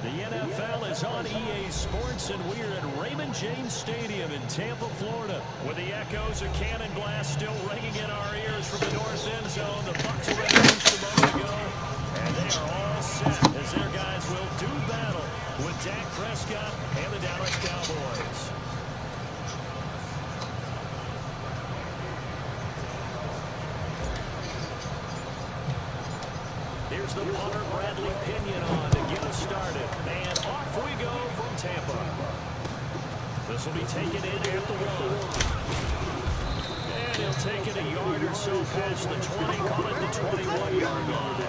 The NFL is on EA Sports, and we're at Raymond James Stadium in Tampa, Florida, with the echoes of cannon blast still ringing in our ears from the north end zone. The Bucs already reached a moment ago, and they are all set as their guys will do battle with Dak Prescott and the Dallas Cowboys. Here's the punter, Bradley Pinion, on to get us started. And off we go from Tampa. This will be taken in at the 1. And he'll take it a yard or so past the 20, call it the 21-yard line.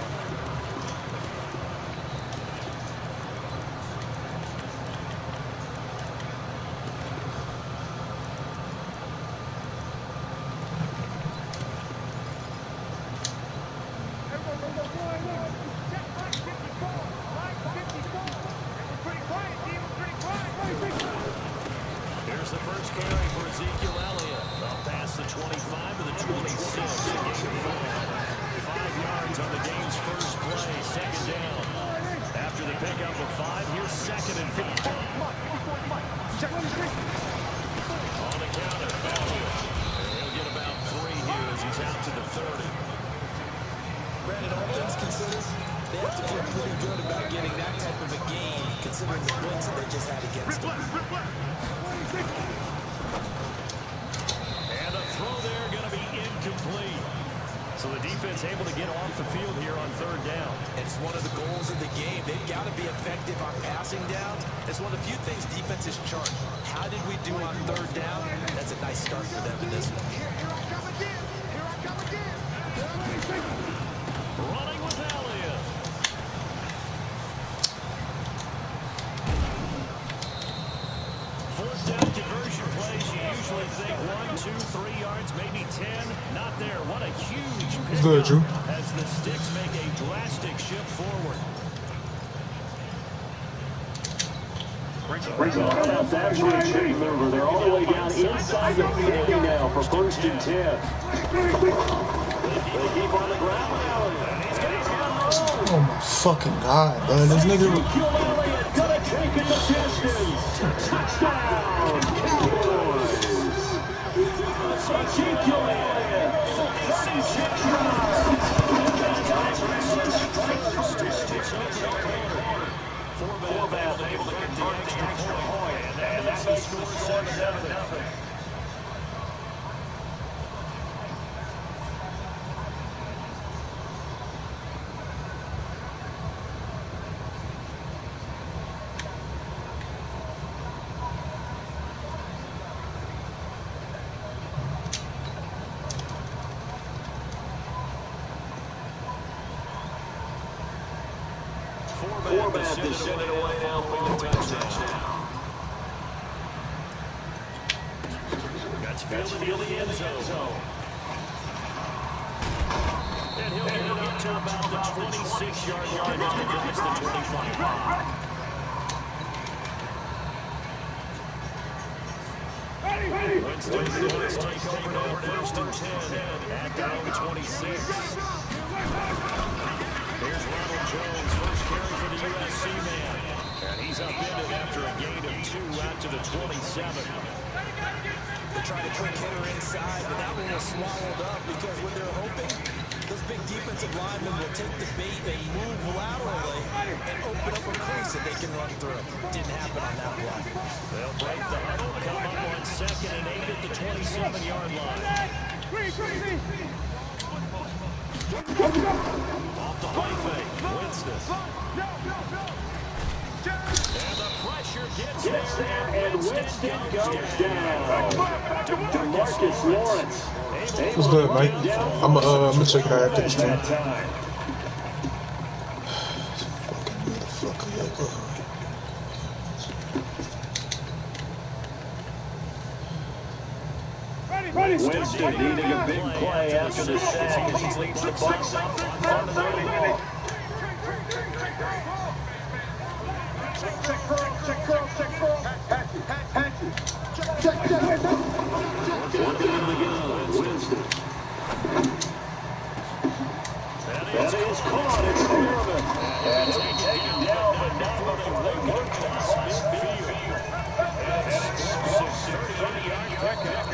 Here's the first carry for Ezekiel Elliott. Up past the 25 to the 26. A gain of 4. 5 yards on the game's first play. Second down. After the pickup of 5, here's second and 5. On the counter, Elliott. He'll get about 3 here as he's out to the 30. Brandon, all things considered, they have to feel pretty good about getting that type of a game, considering the blitz that they just had against them. And a throw there going to be incomplete. So the defense able to get off the field here on third down. And it's one of the goals of the game. They've got to be effective on passing downs. It's one of the few things defenses chart. How did we do on third down? That's a nice start for them in this one. Here I come again. Here I come again. Running with Elliott. Fourth down conversion plays. You usually think 1, 2, 3 yards, maybe 10. Not there. What a huge pickup. Good, Drew. As the sticks make a drastic shift forward. Brings a run out that check maneuver. They're all the way down inside the 50 now for first and 10. They keep on the ground now. Oh my fucking god, bro. This nigga Gonna take it the distance. Touchdown, Cowboys. Ezekiel Elliott, 46 yards. Four-bad able to get the extra point. And that's the score 7-0. Format to send it away following the touchdown. That's fielded in the end zone. And he'll get it up to about the 26-yard line across the 25. Winston Lewis take over now, first and 10 at down 26. Here's Ronald Jones, first carry for the USC man. And he's upended after a gain of 2 out to the 27. They tried a quick hitter inside, but that one was swallowed up because what they're hoping Those big defensive linemen will take the bait and move laterally and open up a crease that they can run through. Didn't happen on that play. They'll break the huddle, come up on 2nd and 8 at the 27-yard line. Off the play fake, Winston. And the pressure gets there, and Winston goes down. DeMarcus Lawrence. What's good, Mike? I'm gonna check it out after the stream. Winston needing a big play after the sack as he leads the Bucs up on the ball. Winston. That is caught. It's Foreman. And he'll be taken down, but not before they work across midfield. And explosive 30-yard pickup.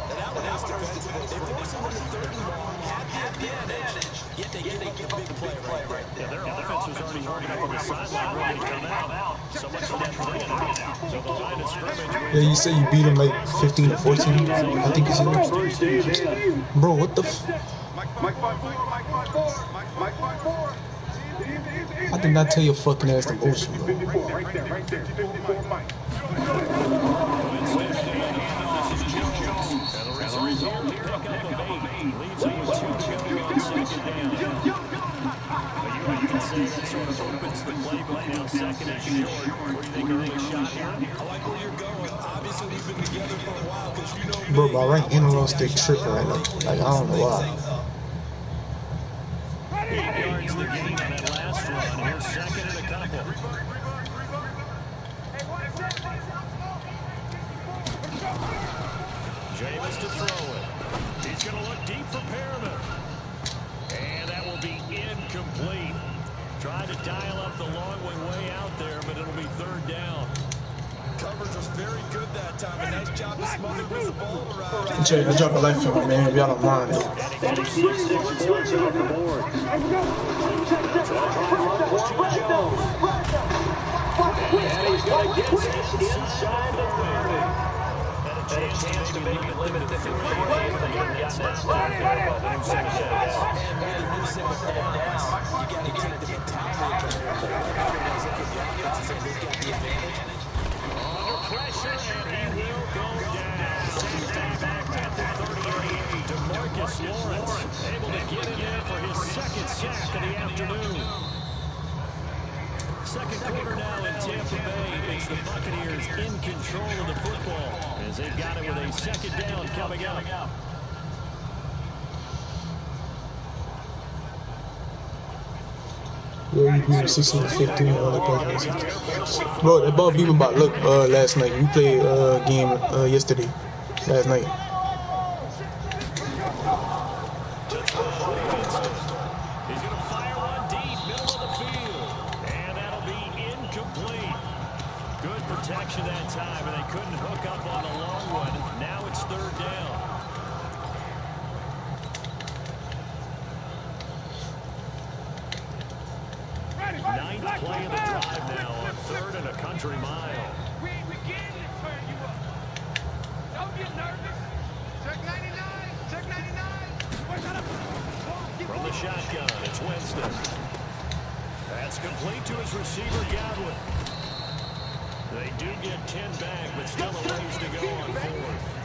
That one is defensible. They force him into 3rd and long, had the advantage, yet they give up the big play right there. Yeah, their offense was already warming up on the sideline, ready to come out. So much for that playing out. So the line of scrimmage. Yeah, you say you beat him like 15 to 14. I think it's in. Bro, what the I did not tell your fucking ass to motion, bro. You can say that sort of opens the playbook now. 2nd and short. What do you think early shot here? I like where you're going. Obviously, we've been together for a while because you know me. Bro, my right inner stick tripping right now. Like, I don't know why. 8 yards the gain on that last run. Here's 2nd and a couple. Jameis to throw it. He's going to look deep for Perriman. And that will be incomplete. Trying to dial up the long way out there, but it'll be 3rd down. Coverage was very good that time. A nice job of smothering the ball around. I drop a life for me, man, if y'all don't mind. And he sees 6 points on the board. And he's going to get this inside the 30. Had a chance to maybe limit it to 3 if they hadn't gotten that start there by the new center down. And with the new center down, you got to take the mentality of the everyone's looking at the offense and say they've got the advantage. Under pressure, and he will go down. Safety back at the 38. DeMarcus Lawrence able to get in there for his 2nd sack of the afternoon. 2nd quarter now in Tampa Bay. It's the Buccaneers in control of the football as they've got it with a 2nd down coming up. Yeah, you beat 16 to 15 Bro, that ball beat me by look last night. We played game yesterday. Last night. He's going to fire one deep, middle of the field. And that'll be incomplete. Good protection that time, and they couldn't hook up on the long one. Now it's 3rd down. Ninth play of the drive now on 3rd and a country mile. We begin to turn you up. Don't get nervous. Check 99. Check 99. From the shotgun, it's Winston. That's complete to his receiver, Godwin. They do get 10 back, but still a ways to go on 4th.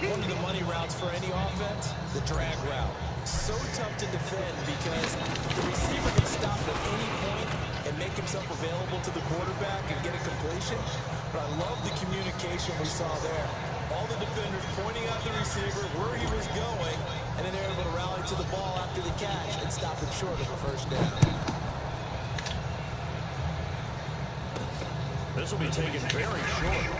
One of the money routes for any offense, the drag route. So tough to defend because the receiver can stop at any point and make himself available to the quarterback and get a completion. But I love the communication we saw there. All the defenders pointing at the receiver where he was going, and then they're able to rally to the ball after the catch and stop him short of the 1st down. This will be taken very short.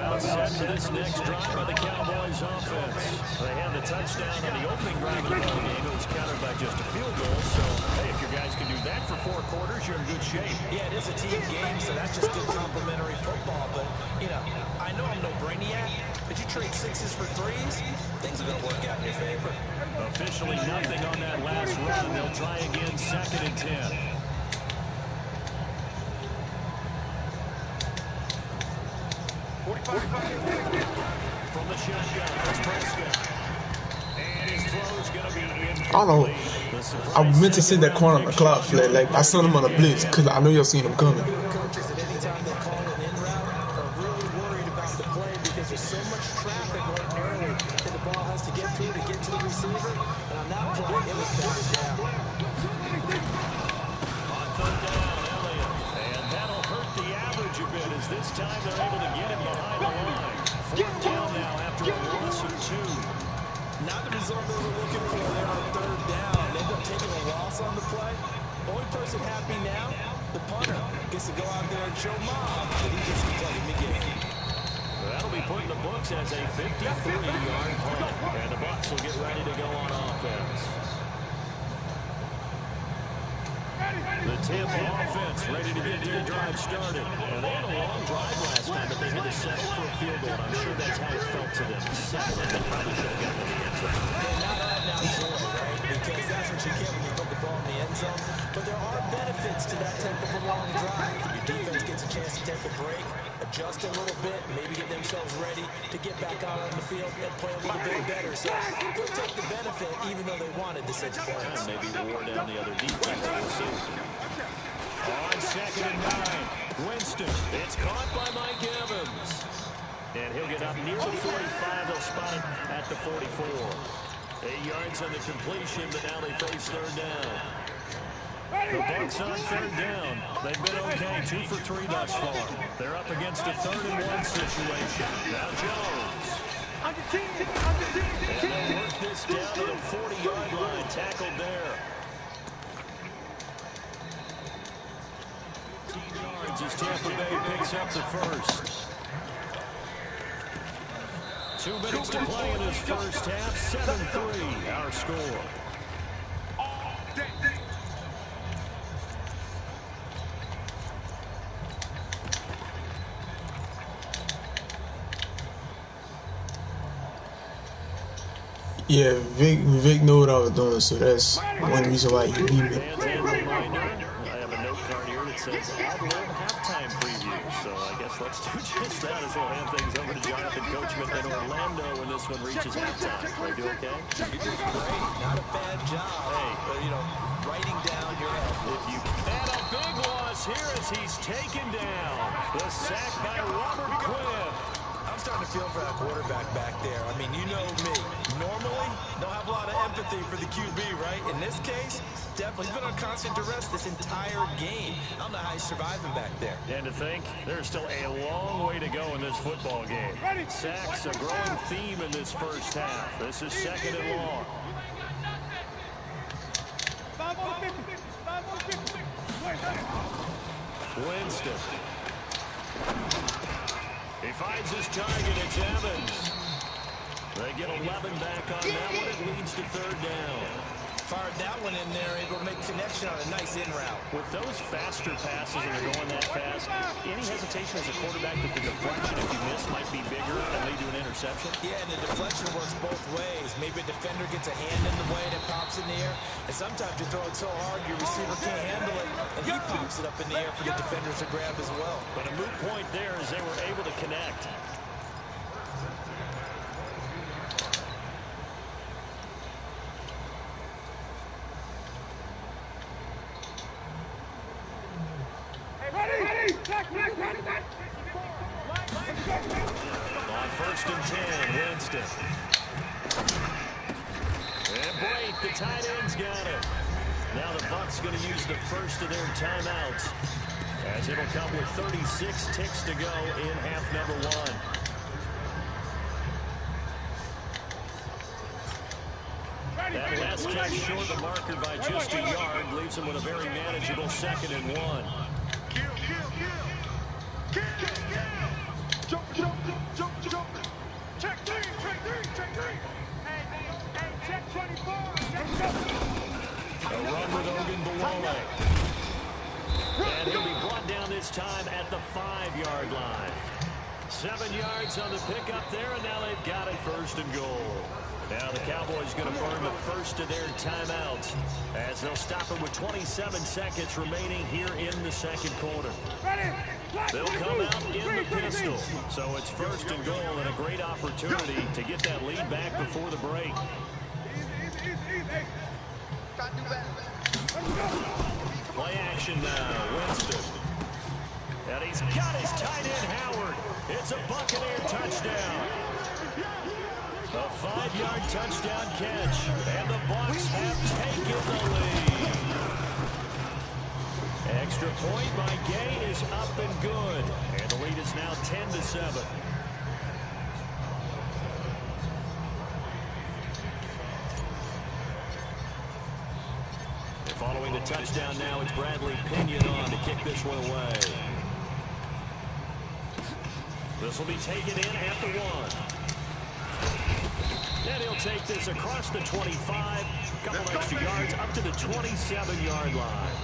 Now set for this next drive by the Cowboys offense. They had the touchdown on the opening drive of the ball game. It was countered by just a field goal. So, hey, if your guys can do that for 4 quarters, you're in good shape. Yeah, it is a team game, so that's just good complimentary football. But, you know, I know I'm no brainiac, but you trade 6s for 3s, things are going to work out in your favor. Officially nothing on that last run. They'll try again, 2nd and 10. From the shotgun, it's Prescott. And his throw's going to be incomplete. I don't know. I meant to send that corner on the cloud flat. Like, I sent him on a blitz because I know y'all seen him coming. Coaches at any time they call an in route are really worried about the play because there's so much traffic right early that the ball has to get through to get to the receiver. And on that play, it was batted down. On 3rd down, Elliott. And that'll hurt the average a bit as this time they're able to get him behind the line. 4th down now after a loss of 2. Not the result they were looking for there on 3rd down. They end up taking a loss on the play. Only person happy now, the punter, gets to go out there and show mom that he gets to play in the game. That'll be put in the books as a 53-yard punt. And the Bucs will get ready to go on offense. The Tampa offense ready to get their drive started. And they had a long drive last time, but they had to settle for a field goal. And I'm sure that's how it felt to them. Settling, they probably should have gotten in the end zone. And not right now, joy, right? Because that's what you get when you put the ball in the end zone. But there are benefits to that type of a long drive. Your defense gets a chance to take a break, adjust a little bit, maybe get themselves ready to get back out on the field and play a little bit better. So they'll take the benefit even though they wanted the 6 points. Maybe wore down the other defense. We'll see. On 2nd and 9, Winston. It's caught by Mike Evans. And he'll get up near the 45. They'll spot it at the 44. 8 yards on the completion, but now they face 3rd down. The Bucs on 3rd down. They've been okay, 2 for 3 thus far. They're up against a 3rd and 1 situation. Now Jones. And they'll work this down to the 40-yard line. Tackled there. 15 yards as Tampa Bay picks up the first. 2 minutes to play in this first half. 7-3, our score. Yeah, Vic knew what I was doing, so that's one reason why he beat me. And reminder, I have a note card here that says Outlaw halftime preview. So I guess let's do just that as we'll hand things over to Jonathan Coachman in Orlando when this one reaches halftime. Are you okay? You're doing great. Not a bad job. Hey, you know, writing down your if you and a big loss here as he's taken down. The sack by Robert Quinn. I'm starting to feel for that quarterback back there. I mean, you know me. Normally, don't have a lot of empathy for the QB, right? In this case, definitely. He's been on constant duress this entire game. I don't know how he's surviving back there. And to think, there's still a long way to go in this football game. Sacks, a growing theme in this first half. This is 2nd and long. Winston. He finds his target. It's Evans. They get 11 back on that one. It leads to 3rd down. Fired that one in there, able to make connection on a nice in route. With those faster passes and they're going that fast, any hesitation as a quarterback that the deflection, if you miss, might be bigger and lead to an interception? Yeah, and the deflection works both ways. Maybe a defender gets a hand in the way and it pops in the air. And sometimes you throw it so hard your receiver can't handle it, and he pops it up in the air for the defenders to grab as well. But a moot point there as they were able to connect. On 1st and 10, Winston. And Blake, the tight end's got it. Now the Bucs going to use the first of their timeouts as it'll come with 36 ticks to go in half number 1. That last catch short the marker by just a yard leaves him with a very manageable 2nd and 1. 7 yards on the pickup there, and now they've got it 1st and goal. Now the Cowboys going to burn the first of their timeouts as they'll stop it with 27 seconds remaining here in the second quarter. They'll come out in the pistol. So it's 1st and goal and a great opportunity to get that lead back before the break. Play action now, Winston. And he's got his tight end, Howard. It's a Buccaneer touchdown. A 5-yard touchdown catch. And the Bucs have taken the lead. Extra point by Gay is up and good. And the lead is now 10-7. Following the touchdown now, it's Bradley Pinion on to kick this one away. This will be taken in at the 1. And he'll take this across the 25. Couple extra yards up to the 27-yard line.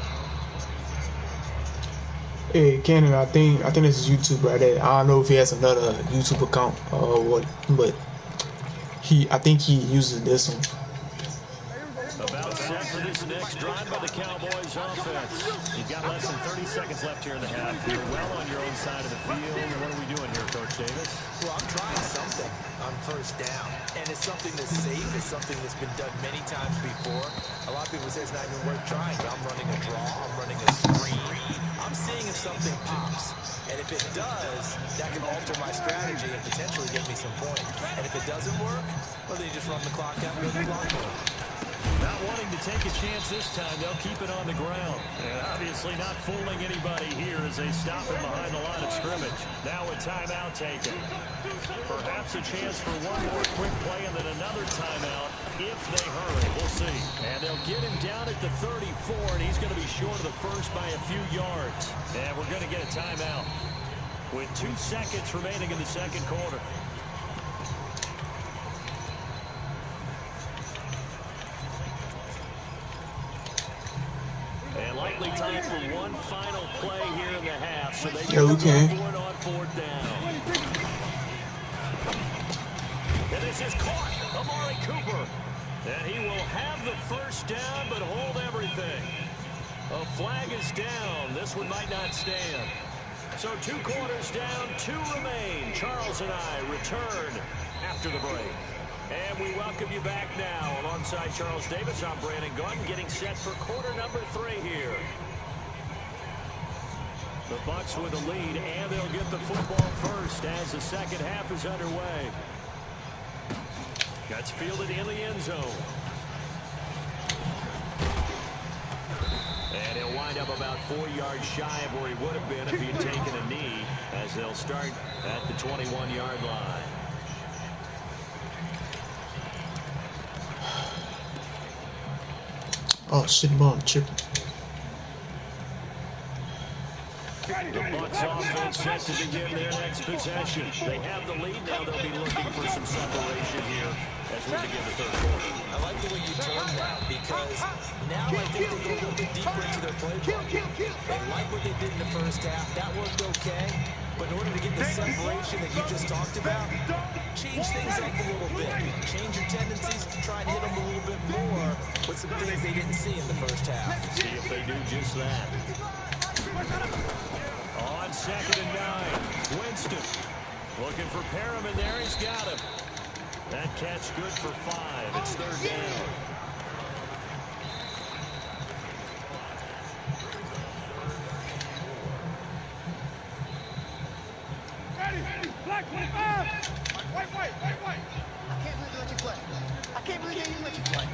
Hey, Cannon, I think this is YouTube right there. I don't know if he has another YouTube account or what, but I think he uses this one. About set for this next drive by the Cowboys offense. You've got less than 30 seconds left here in the half. You're well on your own side of the field. What are we doing here, Coach Davis? Well, I'm trying something on 1st down. And it's something that's safe. It's something that's been done many times before. A lot of people say it's not even worth trying. But I'm running a draw. I'm running a screen. I'm seeing if something pops. And if it does, that can alter my strategy and potentially get me some points. And if it doesn't work, well, then you just run the clock out and go to the clock more. Not wanting to take a chance this time, they'll keep it on the ground. And obviously not fooling anybody here as they stop him behind the line of scrimmage. Now a timeout taken. Perhaps a chance for one more quick play and then another timeout if they hurry. We'll see. And they'll get him down at the 34, and he's going to be short of the first by a few yards. And we're going to get a timeout with 2 seconds remaining in the second quarter. And likely time for one final play here in the half. So they can go for it on 4th down. And this is caught. Amari Cooper. And he will have the 1st down, but hold everything. A flag is down. This one might not stand. So 2 quarters down, 2 remain. Charles and I return after the break. And we welcome you back now. Alongside Charles Davis, I'm Brandon Gunn, getting set for quarter number 3 here. The Bucs with a lead, and they'll get the football first as the second half is underway. Gets fielded in the end zone. And he'll wind up about 4 yards shy of where he would have been if he had taken a knee, as they'll start at the 21-yard line. Oh shit, ball tripping. The Bucs offense set to begin their next possession. They have the lead. Now they'll be looking for some separation here as we begin the third quarter. I like the way you turned that because now I think they go a little bit deeper into their playbook. They like what they did in the first half. That worked okay. But in order to get the separation that you just talked about, change things up a little bit. Change your tendencies to try and hit them a little bit more with some things they didn't see in the first half. See if they do just that. On 2nd and 9, Winston looking for Perriman there. He's got him. That catch good for 5. It's 3rd down. Black 25! White! I can't believe they let you play. I can't believe they even let you play.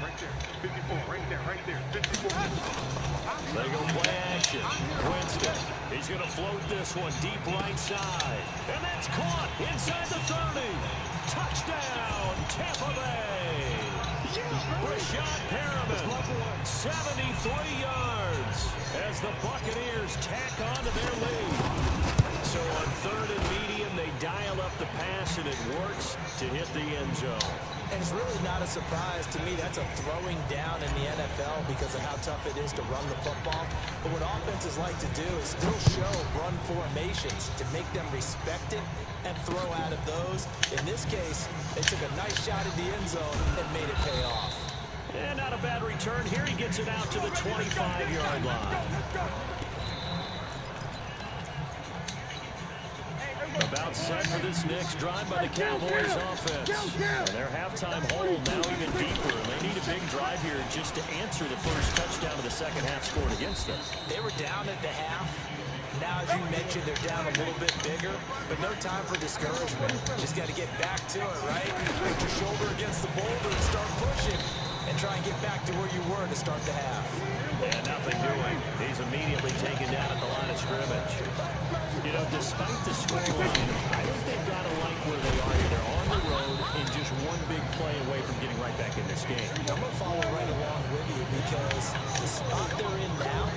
Right there, 54, right there, 54. They go play action. Winston, he's going to float this one deep right side. And that's caught inside the 30. Touchdown, Tampa Bay. Rashad Perriman, 73 yards as the Buccaneers tack on to their lead. So on 3rd and medium, they dial up the pass, and it works to hit the end zone. And it's really not a surprise to me. That's a throwing down in the NFL because of how tough it is to run the football. But what offenses like to do is still show run formations to make them respect it and throw out of those. In this case, they took a nice shot at the end zone and made it pay off. And not a bad return here. He gets it out to the 25-yard line. About set for this next drive by the Cowboys offense. And their halftime hole now even deeper. And they need a big drive here just to answer the first touchdown of the second half scored against them. They were down at the half. Now, as you mentioned, they're down a little bit bigger, but no time for discouragement. Just got to get back to it, right? Put your shoulder against the boulder and start pushing and try and get back to where you were to start the half. And nothing doing. He's immediately taken down at the line of scrimmage. You know, despite the scoreline, I think they've got to like where they are here. They're on the road and just one big play away from getting right back in this game. I'm going to follow right along with you because the spot they're in now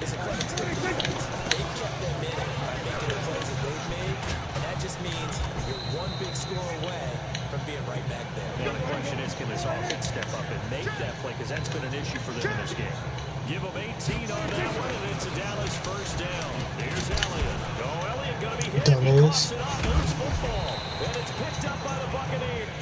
is a credit to the defense. They've kept them in it by making the plays that they've made, and that just means you're one big score away from being right back there. Now the question is, can this offense step up and make that play? Because that's been an issue for them in this game. Give them 18 on that one, and it's a Dallas first down. Here's Elliott. Oh, Elliott going to be hit. He coughs it off, loose football. And it's picked up by the Buccaneers.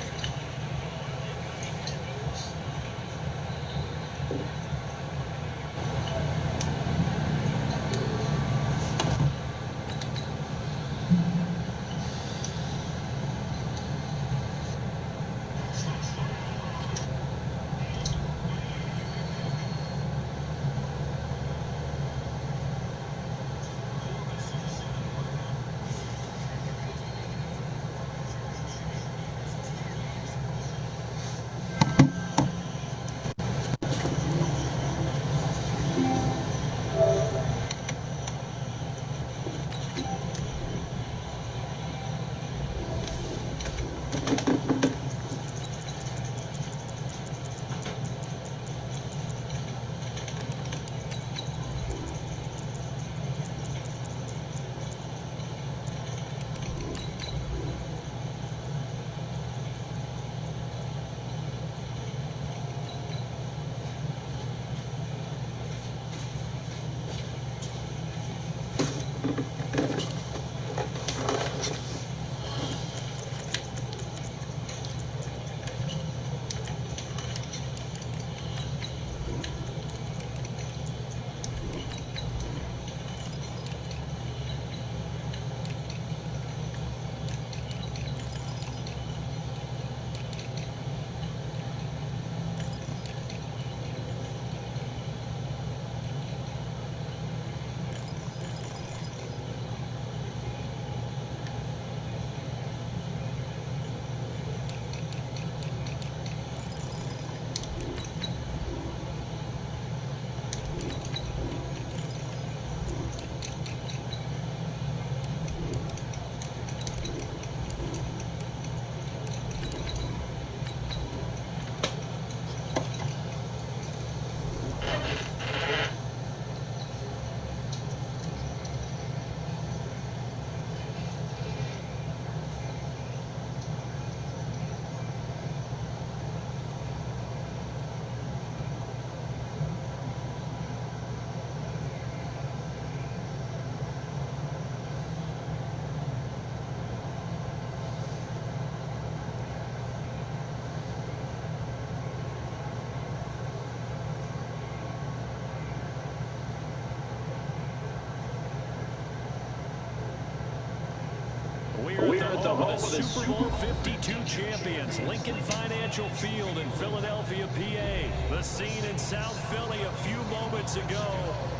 We're at the home of the Super Bowl 52 champions, Lincoln Financial Field in Philadelphia, PA. The scene in South Philly a few moments ago.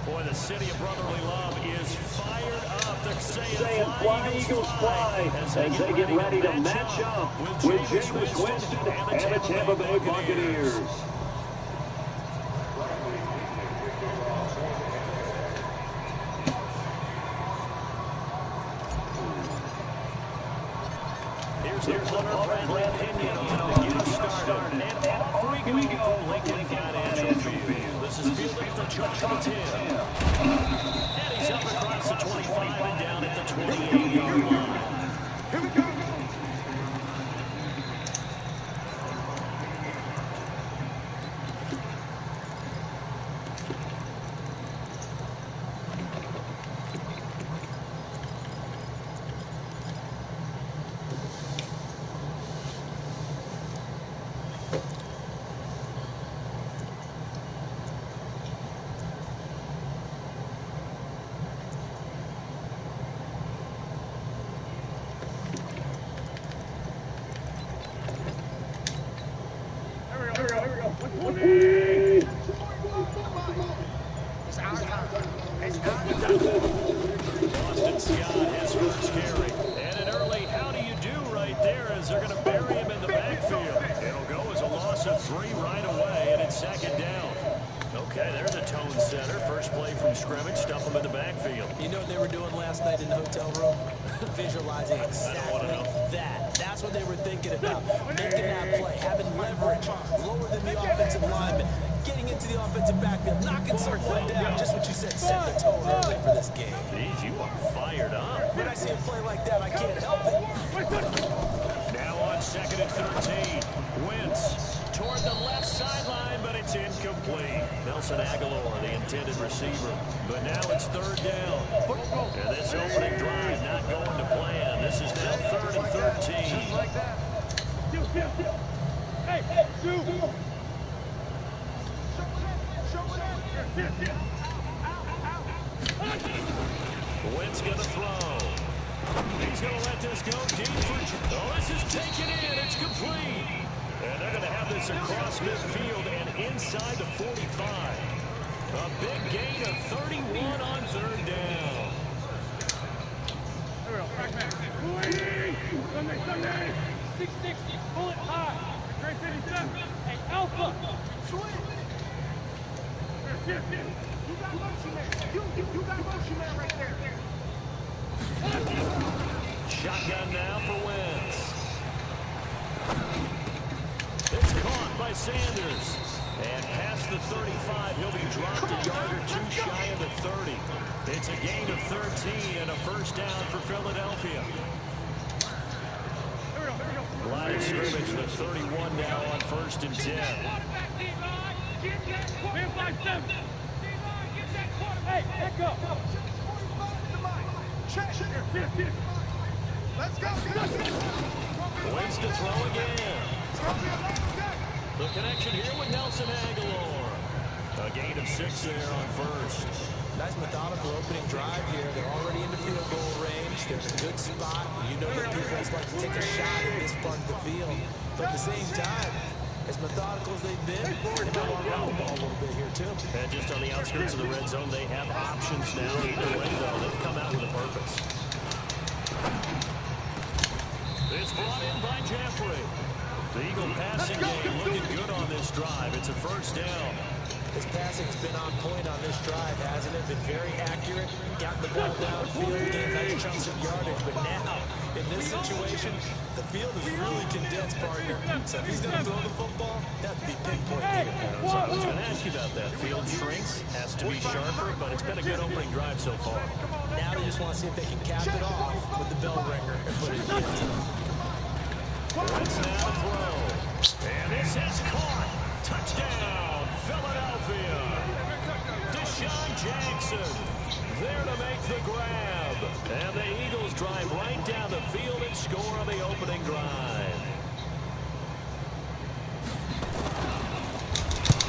Boy, the city of brotherly love is fired up. They're saying fly, Eagles, fly, as they get ready to match up with Jameis Winston and the Tampa Bay Buccaneers. Here's the punter, Brad Pinion, to get us started. And off we go from Lincoln Financial Field. This is fielded at the Chuck of the 10. And he's up across the 25 and down at the 28-yard line. Here we go. scrimmage, stuff them in the backfield. You know what they were doing last night in the hotel room? Visualizing exactly that. That's what they were thinking about. Making that play, having leverage, lower than the offensive lineman, getting into the offensive backfield, knocking someone down. Just what you said, set the tone early for this game. Jeez, you are fired up. When I see a play like that, I can't help it. Now on 2nd and 13. Wentz toward the left sideline, but it's incomplete. Nelson Aguilar, the intended receiver. But now it's 3rd down. And this opening drive not going to plan. This is now 3rd and 13. Just like that. Hey, shoot. Wentz going to throw. He's going to let this go deep for... Oh, this is taken in. It's complete. And they're going to have this across midfield and inside the 45. A big gain of 31 on 3rd down. There we go. Crack back. Sunday. 660. Pull it high. Great 57. Hey, Alpha. You got motion there. You got motion there right there. Shotgun now for Wentz. It's caught by Sanders. And past the 35, he'll be dropped a yard or two shy of the 30. It's a gain of 13 and a 1st down for Philadelphia. Line of scrimmage, the 31 now on 1st and 10. Hey, echo. Let's go. Wentz to throw again. The connection here with Nelson Aguilar. A gain of 6 there on 1st. Nice methodical opening drive here. They're already in the field goal range. They're in a good spot. You know that people just like to take a shot in this part of the field. But at the same time, as methodical as they've been, they might want to run the ball a little bit here, too. And just on the outskirts of the red zone, they have options now. Either way, though, they've come out with a purpose. It's brought in by Jeffrey. The Eagle passing game looking good on this drive. It's a 1st down. His passing has been on point on this drive, hasn't it? Been very accurate. Got the ball downfield, getting nice chunks of yardage. But now, in this situation, the field is really condensed, partner. So if he's going to throw the football, that would be pinpoint here. So I was going to ask you about that. Field shrinks, has to be sharper, but it's been a good opening drive so far. Now they just want to see if they can cap it off with the bell ringer and put it in the end zone. Wentz now to throw. And this is caught. Touchdown, Philadelphia. Deshaun Jackson there to make the grab. And the Eagles drive right down the field and score on the opening drive.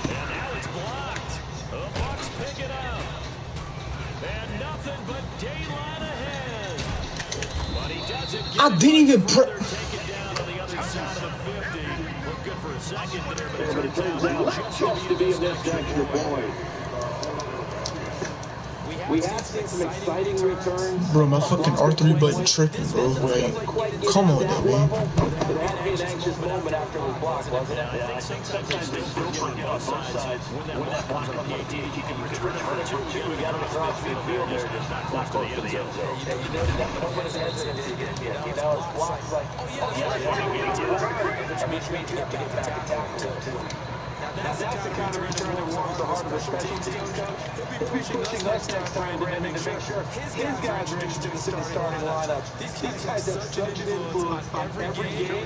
And now it's blocked. The Bucs pick it up. And nothing but daylight ahead. But he doesn't get I didn't even they're taken down on the other side of the 50. Looked good for a second there, but it turns out just to be a missed extra point. We have seen some exciting returns. Bro, my fucking R3 button tripping, bro. Like, come on, man. It had to be an anxious moment after it was blocked, wasn't it? I think sometimes they still forget on both sides. When that block on the 18, you can return it for 2. We got him across midfield there, just not close to the end zone. You noticed that nobody's hesitant to get it. You know, it's blocked like, which means you have to get back and tackle too. Now that's the kind of return that warms the heart of the special teams coach. He'll be pushing us next time, Brandon, to make sure his guys are introduced to the starting lineup. These guys have such an influence on every game.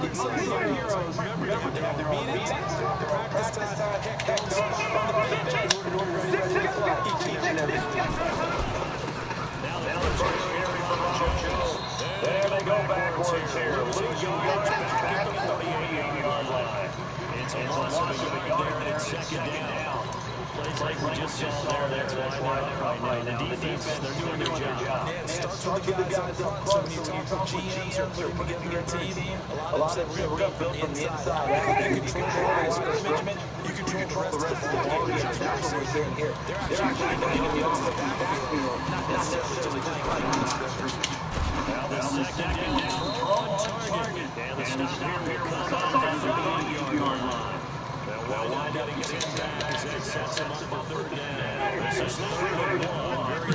These are heroes. Remember, they have their own meetings, practice time, heck, don't spot on the bench in order to be ready to play each and every game. Now the first carry from Joe. There they go backwards here. Losing yards back at the 48-yard line. It's a loss of a yard there, and it's 2nd down. Plays like we just saw there, that's why they're up right now. The defense, they're doing their job. Yeah, it starts with the guys up front. So when you talk about GMs or putting together a team, a lot of them we're going to build from the inside. You control the line of scrimmage, you control the rest of the ball game. That's what we're doing here. They're actually playing the offensive backfield, not necessarily just playing right on the scrimmage. Now the 2nd down throw on target. And the stop here will come out to the 38-yard line. Now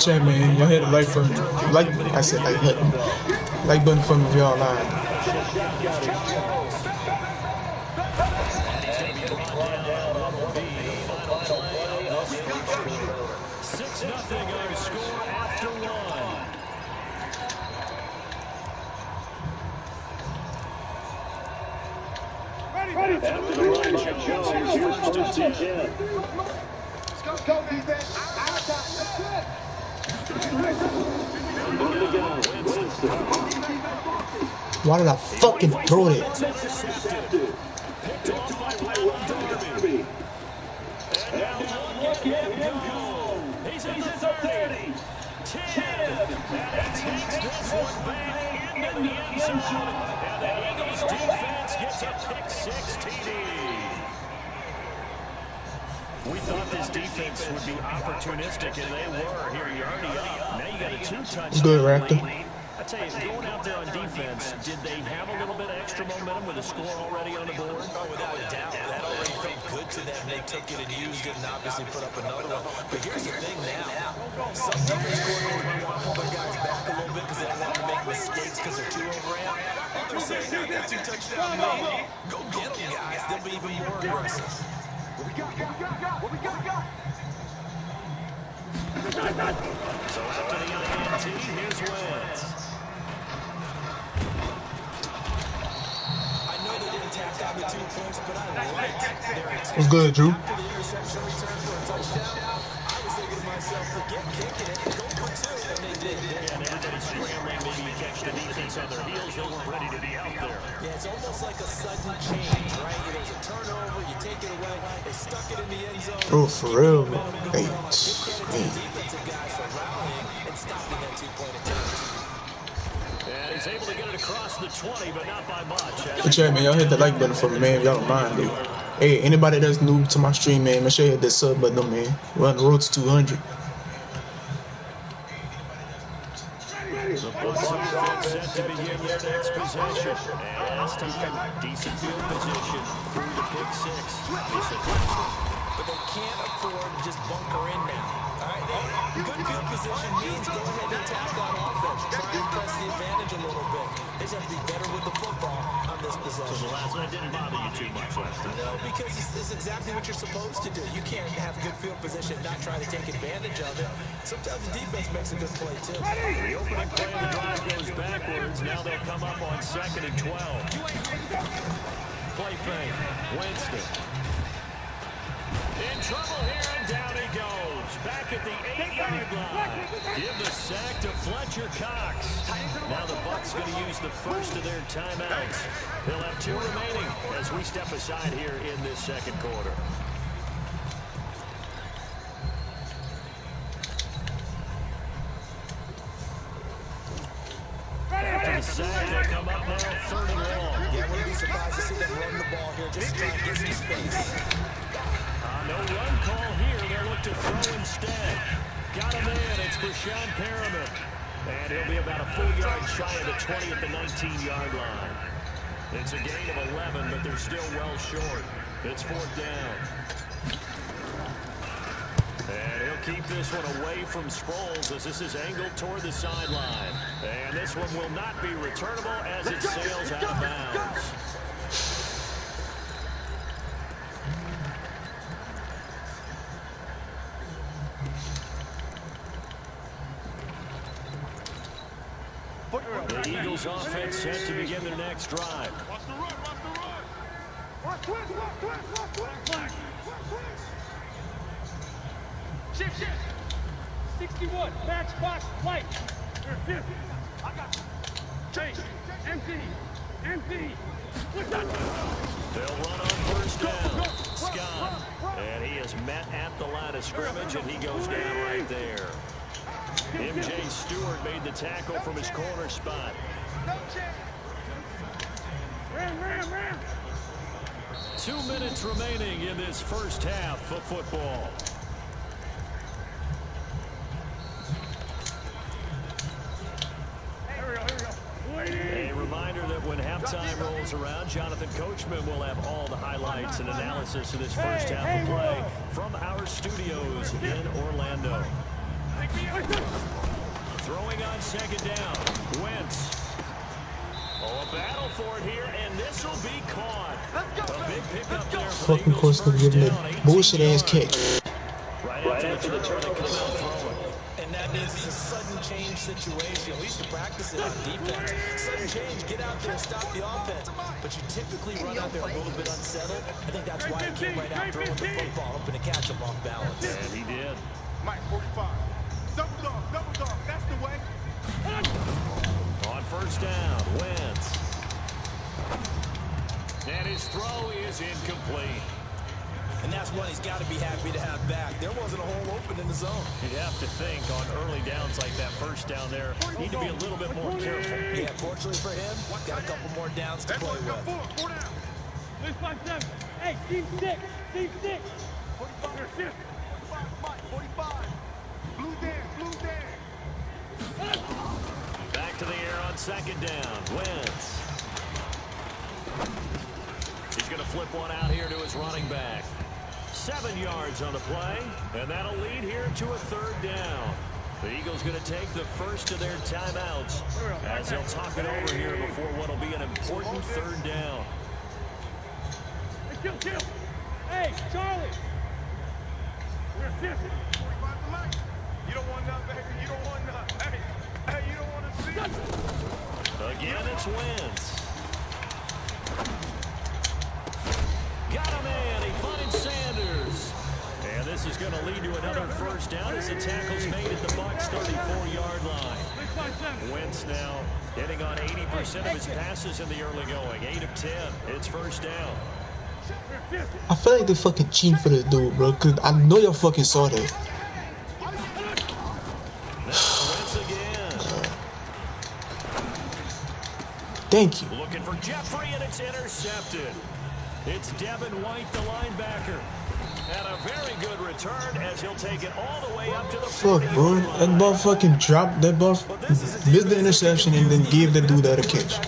Chat, man, y'all hit the like for me. Like I said, like button for me if y'all lying. And he's going to be brought down on what will be the final play of this first quarter. 6-0 our score after one. After the run by Jones, here's first and 10. Let's go, defense. From the gun, Winston. Why did I fucking throw it? Intercepted. Picked off by Darby. And now look at him go. He's in the 30. 10. And he takes this one back into the end zone. And the Eagles defense gets a pick 6 TD. We thought this defense would be opportunistic, and they were. Here, you're already up. Now you got a 2-touchdown Good, Raptor. lead. I tell you, going out there on defense, did they have a little bit of extra momentum with a score already on the board? Oh, without a doubt. That already felt good to them. They took it and used it and obviously put up another one. But here's the thing now. Some defense coordinators might want to pull their guys back a little bit because they don't want to make mistakes because they're too overramped. Others say, hey, that 2-touchdown lead. Go get them, guys. They'll be even more aggressive. What we got? What we got? So after the INT, here's Wentz. I know they didn't tack on the 2 points, but I liked their attempt. What's good, Drew? After the interception return for a touchdown, I was thinking to myself, forget kicking it, go for 2, and they did. And everybody's scrambling, maybe you catch the defense on their heels. They weren't ready to be out there. Yeah, it's almost like a sudden change, right? There's a turnover, you take it away, they stuck it in the end zone. Oh, for real? Hey, Defensive guys for rallying and stopping that 2-point attempt. And he's able to get it across the 20, but not by much. chat, man, y'all hit the like button for me, man, if y'all don't mind, dude. Hey, anybody that's new to my stream, man, make sure you hit that sub button, man. We're on the road to 200. The Bucs are set to begin their next possession. And last time, decent field position through the pick 6. But they can't afford to just bunker in now. All right, good field position means go ahead and attack that offense. Try and press the advantage a little bit. They just have to be better with the football on this possession. So the last one didn't bother you too much last time. No, because it's exactly what you're supposed to do. You can't have good field position and not try to take advantage of it. Sometimes the defense makes a good play, too. The opening play of the drive goes backwards. Now they'll come up on 2nd and 12. Play fake. Winston. In trouble here, and down he goes. Back at the 8-yard line. Give the sack to Fletcher Cox. Now the Bucs going to use the first of their timeouts. They'll have 2 remaining as we step aside here in this second quarter. After the sack, they come up now 3rd and long. Yeah, I wouldn't be surprised to see them run the ball here just to try and get some space. No run call here. They'll look to throw instead. Got him in. It's Brashon Perriman. And he'll be about a full yard shy of the 20 at the 19-yard line. It's a gain of 11, but they're still well short. It's 4th down. And he'll keep this one away from Sproles as this is angled toward the sideline. And this one will not be returnable as it sails out of bounds. The Eagles offense set to begin their next drive. Watch the run. Watch twist. Shift. 61, matchbox, white. Here. I got you. Chase. Empty. They'll run on 1st down. Scott. And he is met at the line of scrimmage, and he goes down right there. M.J. Stewart made the tackle from his corner spot. Ram. 2 minutes remaining in this first half of football. A reminder that when halftime rolls rolls around, Jonathan Coachman will have all the highlights and analysis of this first half of play from our studios in Orlando. Throwing on second down. Wentz. Oh, a battle for it here, and this will be caught. A big pickup there for the Fucking Eagles. course First giving down, it bullshit ass catch. Right after the turnover, they come out throwing. And that means it's a sudden change situation. We used to practice it on defense. Sudden change, get out there, stop the offense. But you typically run out there a little bit unsettled. I think that's why he came right out throwing the football, hoping to catch him off balance. And he did. Mike, 45. Double dog, that's the way. On first down, Wentz. And his throw is incomplete. And that's one he's got to be happy to have back. There wasn't a hole open in the zone. You'd have to think on early downs like that first down there, need to be a little bit more careful. Yeah, fortunately for him, got a couple more downs to play with. 4 down. 5-7. Hey, team 6. Team 6. 45. Mike, 45. Blue Dan. Back to the air on second down. Wentz. He's going to flip one out here to his running back. 7 yards on the play, and that'll lead here to a third down. The Eagles going to take the first of their timeouts as they'll talk it over here before what will be an important third down. Hey, kill. Hey, Charlie. We're 50. 45 to Mike. You don't want none, baby. You don't want none. Hey, you don't want to see. Again, it's Wentz. Got a man. He finds Sanders. And this is going to lead to another first down as the tackle's made at the Bucs' 34-yard line. Wentz now hitting on 80% of his passes in the early going. 8 of 10. It's first down. I feel like they fucking cheating for this dude, bro. Cause I know y'all fucking saw that. Wentz again. Thank you. Looking for Jeffrey, and it's intercepted. It's Devin White, the linebacker. And a very good return as he'll take it all the way up to the 40. Fuck, bro. That ball fucking dropped. That ball missed the interception and then gave the dude that a catch.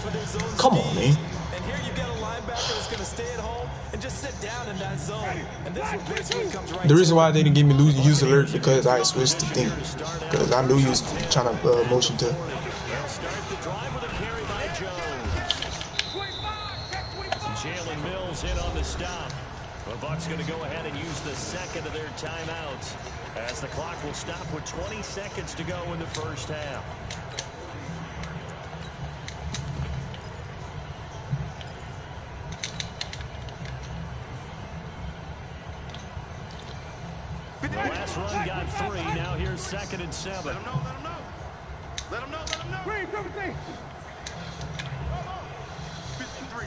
Come on, man. And here you got a linebacker that's going to stay at home and just sit down in that zone. And this one basically comes right. The reason why they didn't give me use alert because I switched the thing. Because I knew he was trying to motion to. They'll start the drive with a carry by Jones. Jalen Mills in on the stop. The Bucs going to go ahead and use the second of their timeouts as the clock will stop with 20 seconds to go in the first half. The last run got 3. Now here's 2nd and 7. Let him know. Green, cover 3. 53.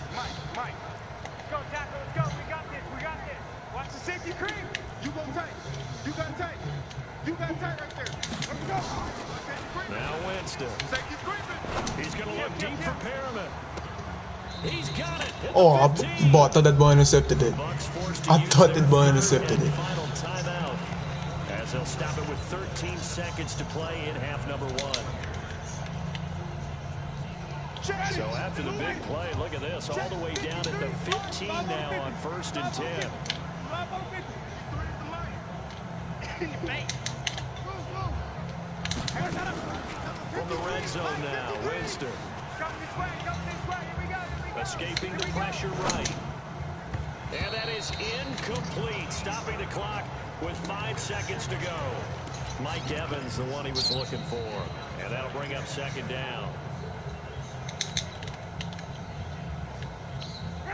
Mike. Let's go, tackle. Let's go. We got this. Watch the safety creep. You go tight. You got tight right there. Let's go. Now Winston. Safety creeping. He's going to look deep for Perriman. He's got it. Oh, I thought that ball intercepted it. I thought that ball intercepted it. Final timeout as they'll stop it with 13 seconds to play in half number 1. So after the big play, look at this, all the way down at the 15 now on 1st and 10. From the red zone now, Winston. Escaping the pressure right. And that is incomplete, stopping the clock with 5 seconds to go. Mike Evans, the one he was looking for. And that'll bring up 2nd down.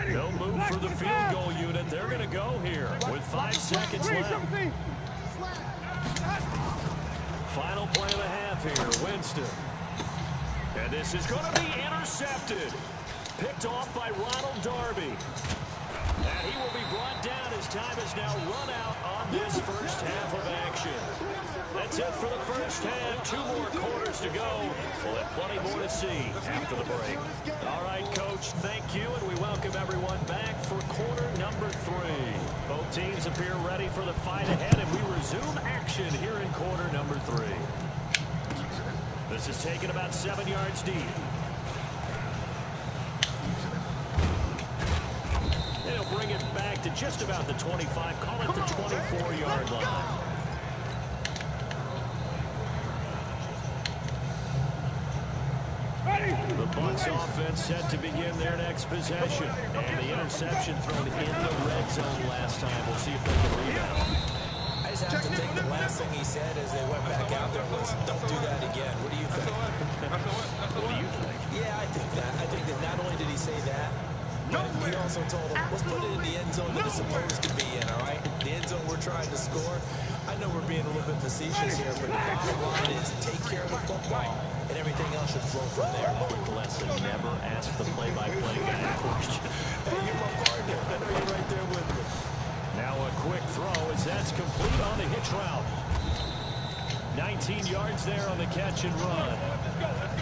No move for the field goal unit. They're going to go here with 5 seconds left. Final play of the half here, Winston. And this is going to be intercepted. Picked off by Ronald Darby. And he will be brought down as time has now run out on this first half of action. That's it for the first half. 2 more quarters to go. We'll have plenty more to see after the break. All right, Coach, thank you, and we welcome everyone back for quarter number 3. Both teams appear ready for the fight ahead, and we resume action here in quarter number 3. This is taken about 7 yards deep. just about the 25, call it the 24-yard line. The Bucs offense set to begin their next possession. And the interception thrown in the red zone last time. We'll see if they can rebound. I just have to think the last thing he said as they went back out there was, don't do that again. What do you think? What do you think? Yeah, I think that. I think that not only did he say that, but he also told them, let's put it in the end zone that it's supposed to be in, all right? The end zone we're trying to score. I know we're being a little bit facetious here, but the bottom line is take care of the football, and everything else should flow from there. Quick lesson, never ask the play-by-play guy a question. Hey, you're my partner. I know you're right there with me. Now a quick throw as that's complete on the hitch route. 19 yards there on the catch and run.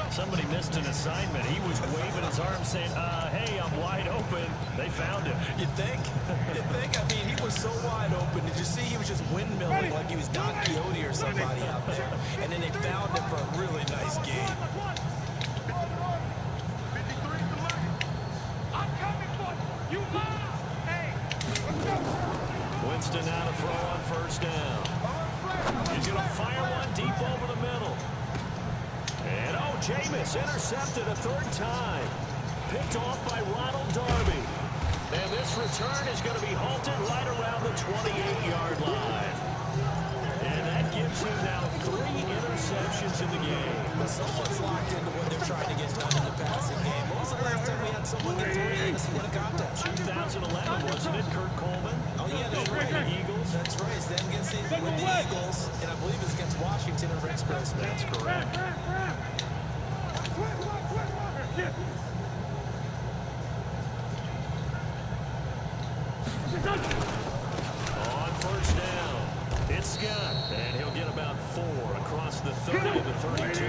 Somebody missed an assignment. He was waving his arm saying, hey, I'm wide open. They found him. You think? You think? I mean, he was so wide open. Did you see he was just windmilling like he was Don Quixote or somebody out there? And then they found him for a really nice game. Winston now to throw on first down. He's going to fire one deep over the middle. And, Jameis intercepted a third time. Picked off by Ronald Darby. And this return is going to be halted right around the 28-yard line. And that gives him now 3 interceptions in the game. Someone's locked into what they're trying to get done in the passing game. When was the last time we had someone get 3 in a contest? 2011, wasn't it, Kurt Coleman? Oh, yeah, that's right. The Eagles. That's right. It's them against the Eagles, and I believe it's against Washington and Regs. That's correct. On first down, it's Scott, and he'll get about 4 across the 30 to the 32.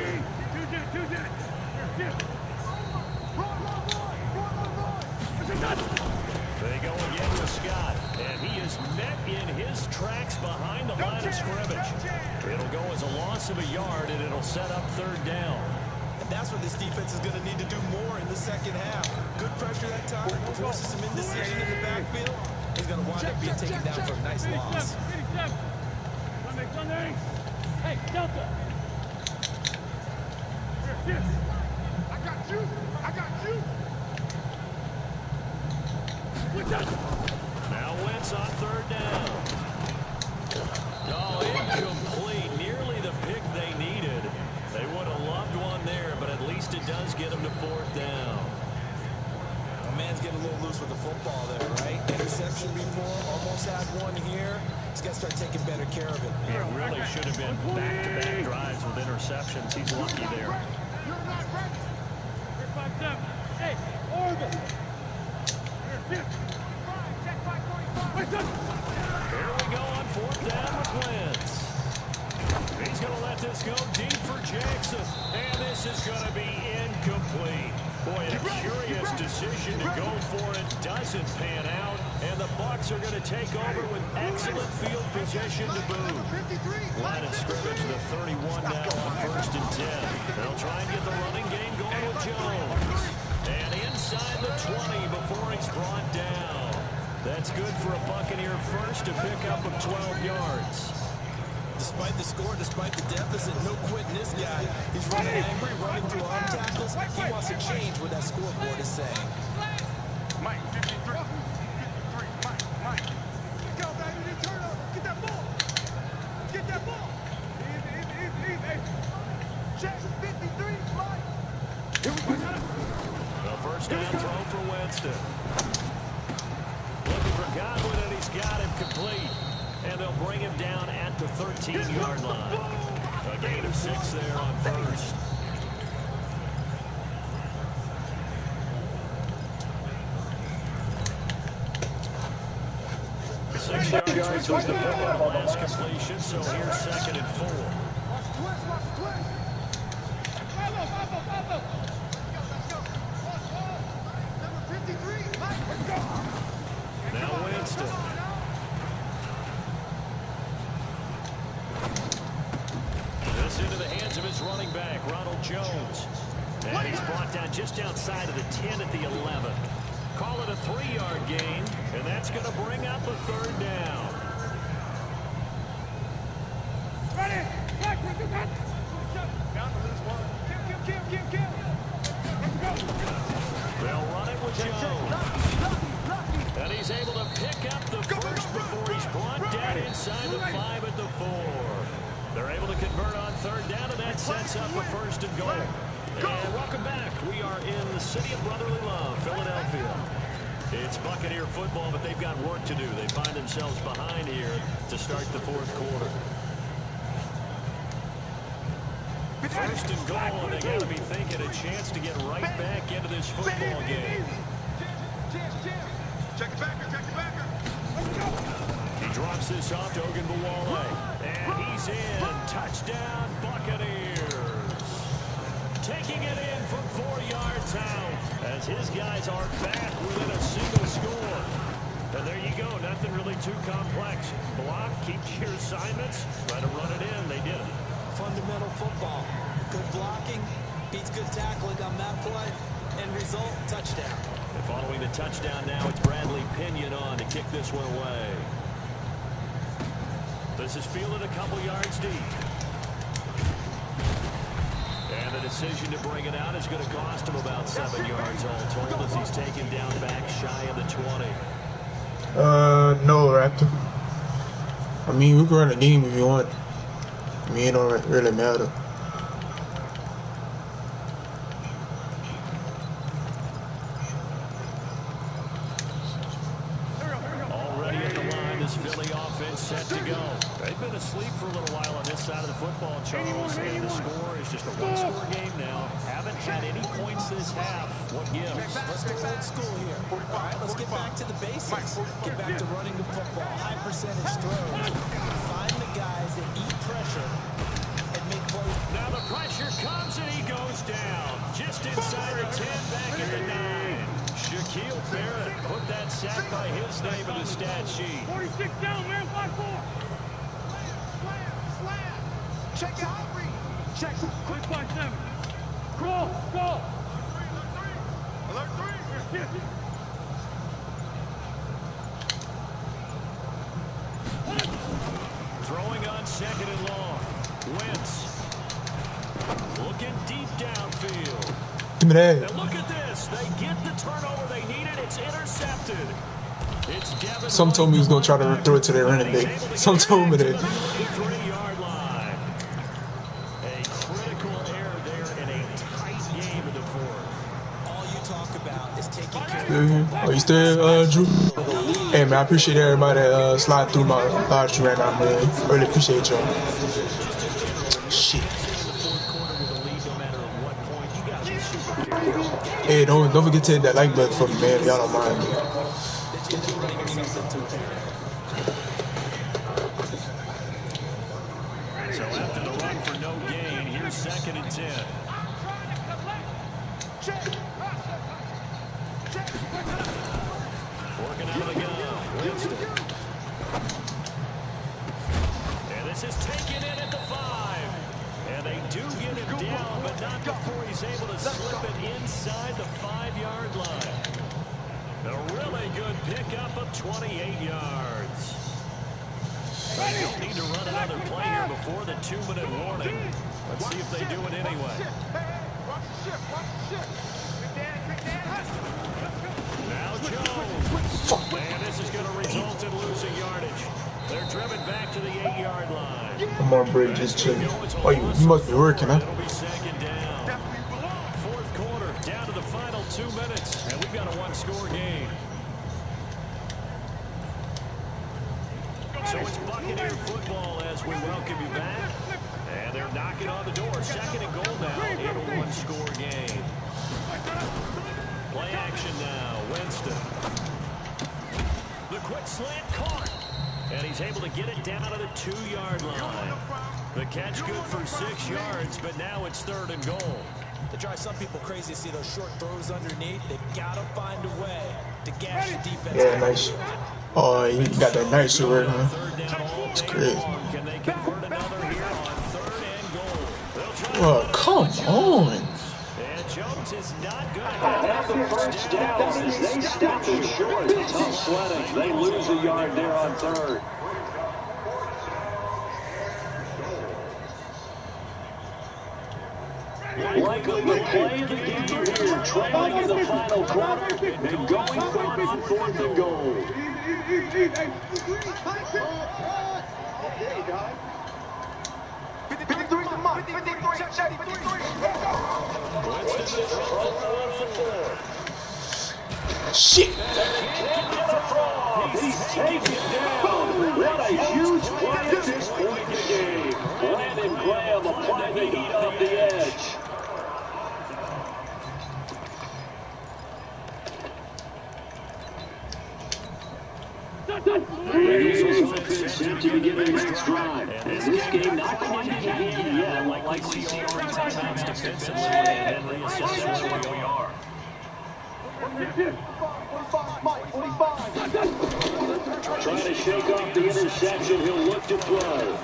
They go again with Scott, and he is met in his tracks behind the line of scrimmage. It'll go as a loss of a yard, and it'll set up third down. And that's what this defense is going to need to do more in the second half. Good pressure that time, forces some indecision in the backfield. He's going to wind up being taken down for a nice loss. Hey, Delta. I got you. I got you. Now Wentz on third down. Incomplete. Nearly the pick they needed. They would have loved one there, but at least it does get them to fourth down. My man's getting a little loose with the football there, right? Interception before, almost had one here. He's got to start taking better care of it. It really should have been back-to-back drives with interceptions. He's lucky there. You're not ready. 357. Hey, Oregon. Check 545. Here we go on fourth down with Wentz. He's going to let this go deep for Jackson. And this is going to be incomplete. Boy, a curious decision to go for it. Doesn't pan out. And the Bucs are going to take over with excellent field position to boot. Line of scrimmage, the 31 now on first and 10. They'll try and get the running game going with Jones. And inside the 20 before he's brought down. That's good for a Buccaneer first, a pickup of 12 yards. Despite the score, despite the deficit, no quitting this guy. He's running angry, running through arm tackles. He wants to change what that scoreboard is saying. Mike, 53. 53. Mike. Go, baby. Turn over. Get that ball. Get that ball. Easy. Check 53. Mike. Here we go. The first down throw for Winston. Looking for Godwin, and he's got him complete. And they'll bring him down at the 13-yard line. A gain of 6 there on first. Six yards was the pickup on last completion, so here's second and 4. Watch the twist. Follow. Let's go. Number 53. Mike, let's go. Now Winston. This into the hands of his running back, Ronald Jones. And he's brought down just outside of the 10 at the 11. call it a 3-yard gain, and that's going to bring up a 3rd down. Ready? Down to lose one. Kill. Let's go. They'll run it with Jones. And he's able to pick up the first before he's brought down inside the 5 at the 4. They're able to convert on 3rd down, and that sets up a 1st and goal. And welcome back. We are in the city of brotherly love, Philadelphia. It's Buccaneer football, but they've got work to do. They find themselves behind here to start the 4th quarter. 1st and goal, and they got to be thinking a chance to get right back into this football game. Check it backer. He drops this off to Ogunbowale. And he's in. Touchdown, Buccaneers. Taking it in from 4 yards out as his guys are back within a single score. And there you go. Nothing really too complex. Block, keep your assignments, try to run it in. They did it. Fundamental football. Good blocking, beats good tackling on that play, and result, touchdown. And following the touchdown now, it's Bradley Pinion on to kick this one away. This is fielded a couple yards deep. And the decision to bring it out is going to cost him about 7 yards all told as he's taken down back shy of the 20. No, Raptor. I mean, we can run a game if you want. I mean, it don't really matter. Already at the line, this Philly offense set to go. They've been asleep for a little while on this side of the football, Charles, and the score is just a 1-score game now. Haven't had any points this half. What gives? Let's go old school here. All right, let's get back to the basics. Get back to running the football, high percentage throws. Find the guys that eat pressure and make plays. Now the pressure comes and he goes down. Just inside the 10, back at the 9. Shaquille Barrett put that sack by his name in the stat sheet. 46 down, man. 5-4. Check it out. Check. Quick 5-7. Crawl. Alert 3. Throwing on 2nd and long. Wentz. Looking deep downfield. Give me that. And look at this. They get the turnover they needed. It's intercepted. It's Devin. Some told me he was going to try to throw it to their running back. Some told me that. 3-yard line. A critical error there in a tight game in the 4th. All you talk about is taking care of Are you still, Drew? Hey, man, I appreciate everybody that slide through my live stream right now, man. Really appreciate y'all. Shit. Hey, don't forget to hit that like button for me, man, if y'all don't mind. So after the run for no gain, here's 2nd and 10. Working out of the gun, Winston. And this is taken in at the 5. And they do get him down, but not before he's able to slip it inside the 5-yard line. A really good pickup of 28 yards. They don't need to run another play here before the 2-minute warning. Let's see if they do it anyway. Watch the ship. Now Jones. And this is going to result in losing yardage. They're driven back to the 8-yard line. I'm on break, just chilling. Oh, you must be working, huh? It'll be 2nd down. 4th quarter, down to the final 2 minutes, and we've got a 1-score game. So it's Buccaneer football as we welcome you back. And they're knocking on the door. 2nd and goal now in a 1-score game. Play action now. Winston. The quick slant caught. And he's able to get it down to the 2-yard line. The catch good for 6 yards, but now it's 3rd and goal. It drives some people crazy to see those short throws underneath. They gotta find a way to gash the defense. Yeah, nice. Oh, you got that nice shit working, man. It's crazy. Can they convert another here on 3rd and goal? Oh, come on. And Jones is not going to Have the first down as they stop them short. Tough sledding. They lose a yard there on third. Likely the play of the game here, trailing in the final quarter and going for it on 4th and goal. Shit! He's taken down. What a huge play at this point in the game. Brandon Graham applying the heat off the edge. Eagles offense set to begin the next drive. And this game not quite in hand yet, like we see all the timeouts defensively and reassess where we are. Trying to shake off the interception, he'll look to throw.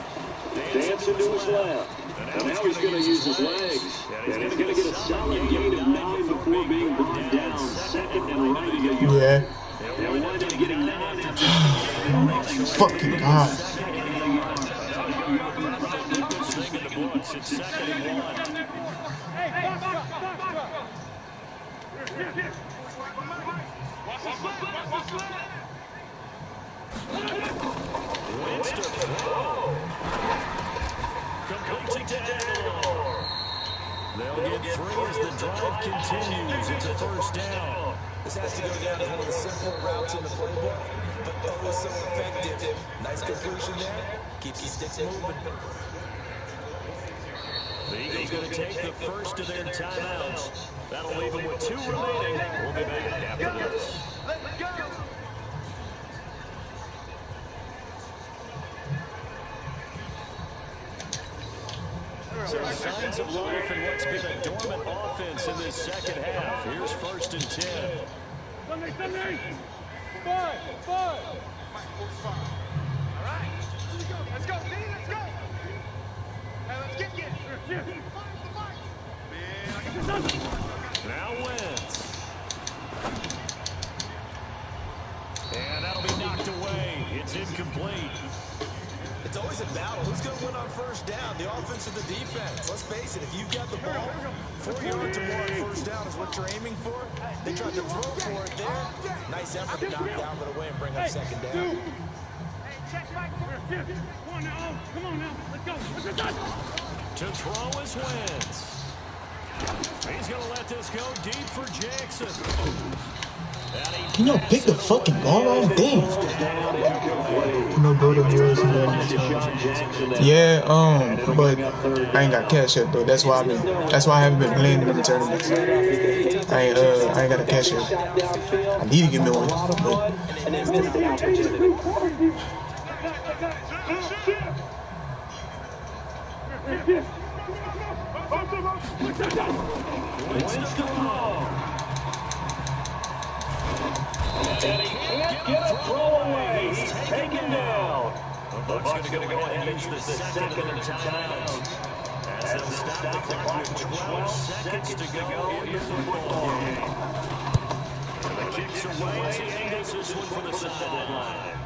Dancing to his left. And now he's going to use his legs. And he's going to get a solid gain of 9 before being brought down. Second and right in the yard. Yeah. They'll wind up getting 9 after Fucking God. It's 2nd and 1. Wins to throw. Completing to Aguilar. They'll get 3 as the drive continues. It's a first down. This has to go down as one of the simpler routes in the playbook, but oh, so effective. Nice completion there. Keeps the sticks moving. The Eagles going to take the first of their timeouts. That'll leave them with 2 remaining. We'll be back after this. So signs of life in what's been a dormant offense in this second half. Here's 1st and 10. Sunday. 5. All right. Let's go, D. Let's go. Hey, let's get it. Now Wentz. And that'll be knocked away. It's incomplete. It's always a battle. Who's going to win on first down, the offense or the defense? Let's face it, if you've got the ball, 4 yards or more on first down is what you're aiming for. They tried to throw for it there. Nice effort to knock down but away and bring up 2nd down. Hey, check back. Come on now. Come on now. Let's go. To throw is Wentz. He's going to let this go deep for Jackson. Can y'all pick the fucking ball off? Damn. No go to yours. Yeah, but I ain't got cash yet though. That's why I haven't been playing in the tournaments. I ain't got a cash yet. I need to get me one. And he can't get a throw away. He's taken down. The Bucs going to go ahead and use the second of their timeouts. As they'll stop the clock with 12 seconds to go in the football game. And the kick's away as he angles this one for the sideline.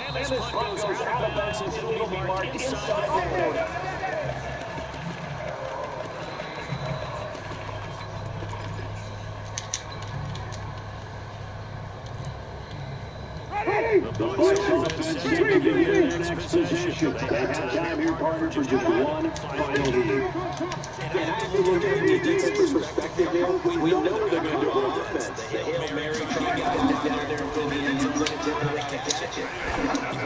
And this punt goes out of bounds and it'll be marked inside the 40. The Bucs offense set to begin their next possession. They have time here, partner, for just one final lead. And I have to look at the defensive perspective here. We know they're going to do on offense. The Hail Mary, 3 guys down there in the end zone, and turn around and catch it. You've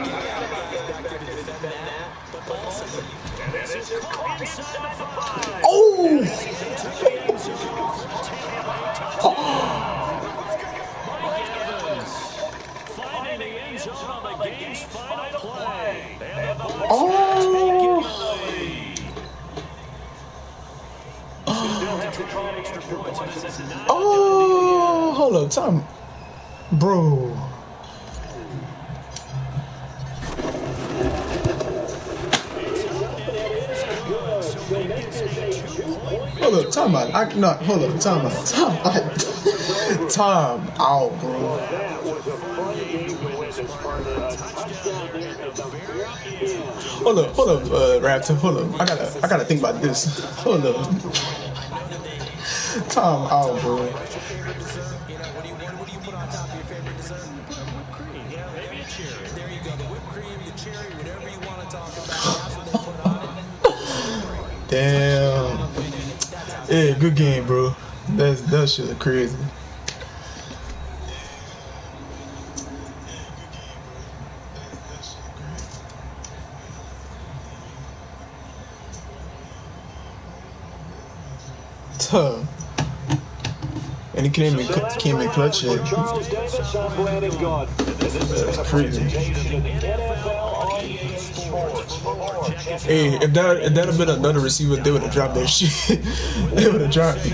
got guys back there to defend that, but also, And this is caught inside the 5. Oh! Mike Evans finding the end zone on the game's final play. And the Bucs Oh! Oh! Hold up, time, bro. Hold up, time out. Hold up, time out. Time out, bro. That was a fun game to witness, partner. A touchdown there at the very end. Hold up, Raptor, hold up. I gotta think about this. Hold up. Time out, bro. What's your favorite dessert? You know, what do you put on top of your favorite dessert? Whipped cream. Yeah, maybe a cherry. There you go. The whipped cream, the cherry, whatever you want to talk about. That's what they put on it. Damn. Yeah, good game, bro. That shit crazy. Tough. And he came in clutch. Charles Davis, I'm Brandon Gaud. This is a presentation of the NFL on EA Sports. Hey, if that had been another receiver, they would have dropped that shit. They would have dropped it.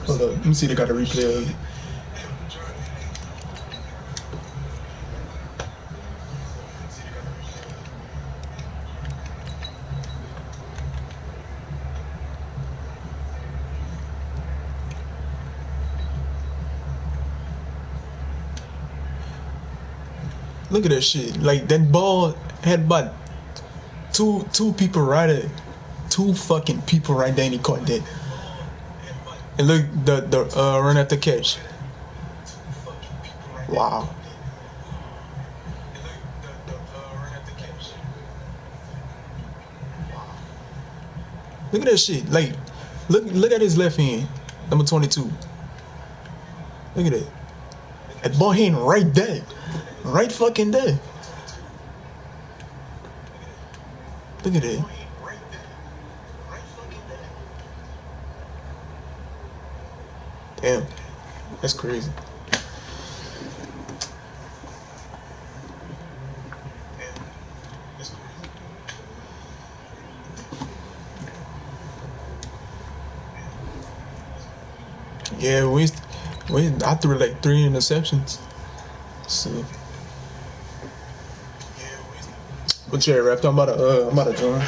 Hold up, let me see. They got a replay of it. Look at that shit. Like, that ball had about two people right there. Two fucking people right there, and he caught that. And look, the run after catch. Wow. Look at that shit. Like, look at his left hand, number 22. Look at it. That ball hand right there. Right fucking there. Look at it. Damn. That's crazy. Yeah, I threw like 3 interceptions. So, but yeah, Raptor, I'm about to join.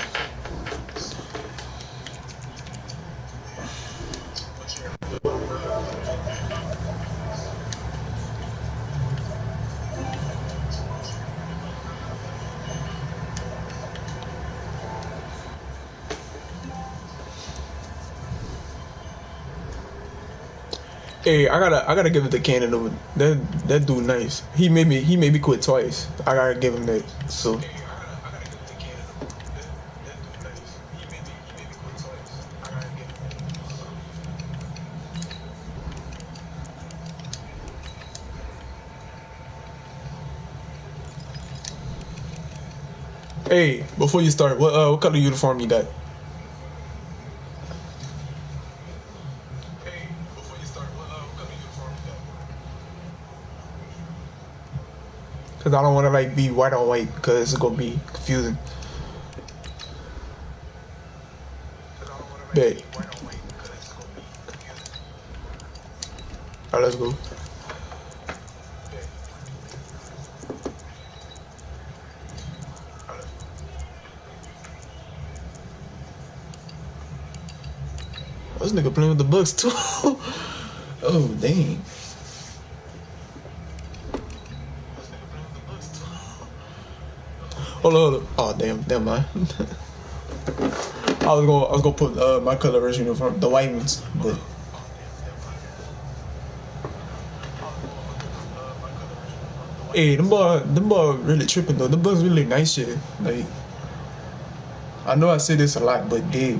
Hey, I gotta give it to Canada. That dude nice. He made me quit twice. I gotta give him that. So. Hey, before you start, what color uniform you got? Cause I don't want to like be white on white, cause it's gonna be confusing. Bet. Alright, let's go. This nigga playing with the Bucks too. Oh dang. Hold on. Oh damn, never mind. I was gonna put my color version uniform, the white ones, but. Hey, them boy really tripping though. The Bucks really nice shit. Like, I know I say this a lot, but they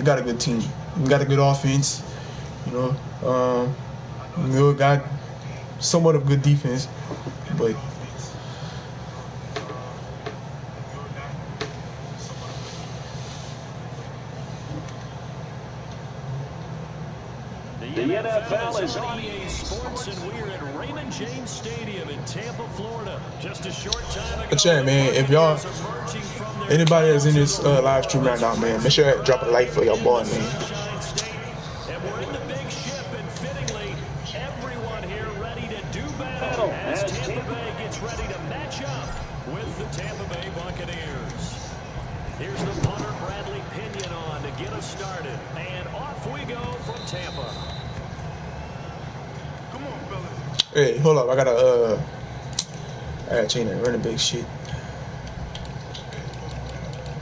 got a good team. They got a good offense. You know, they got somewhat of good defense, but. The NFL is on EA Sports, and we're at Raymond James Stadium in Tampa, Florida. Just a short time ago. But yeah, man, if y'all, anybody that's in this live stream right now, man, make sure you drop a like for your boy, man. And we're in the big ship, and fittingly, everyone here ready to do battle as Tampa Bay gets ready to match up with the Tampa Bay Buccaneers. Here's the punter, Bradley Pinion, on to get us started. And off we go from Tampa. Come on, fellas. Hey, hold up. I gotta change that running back shit.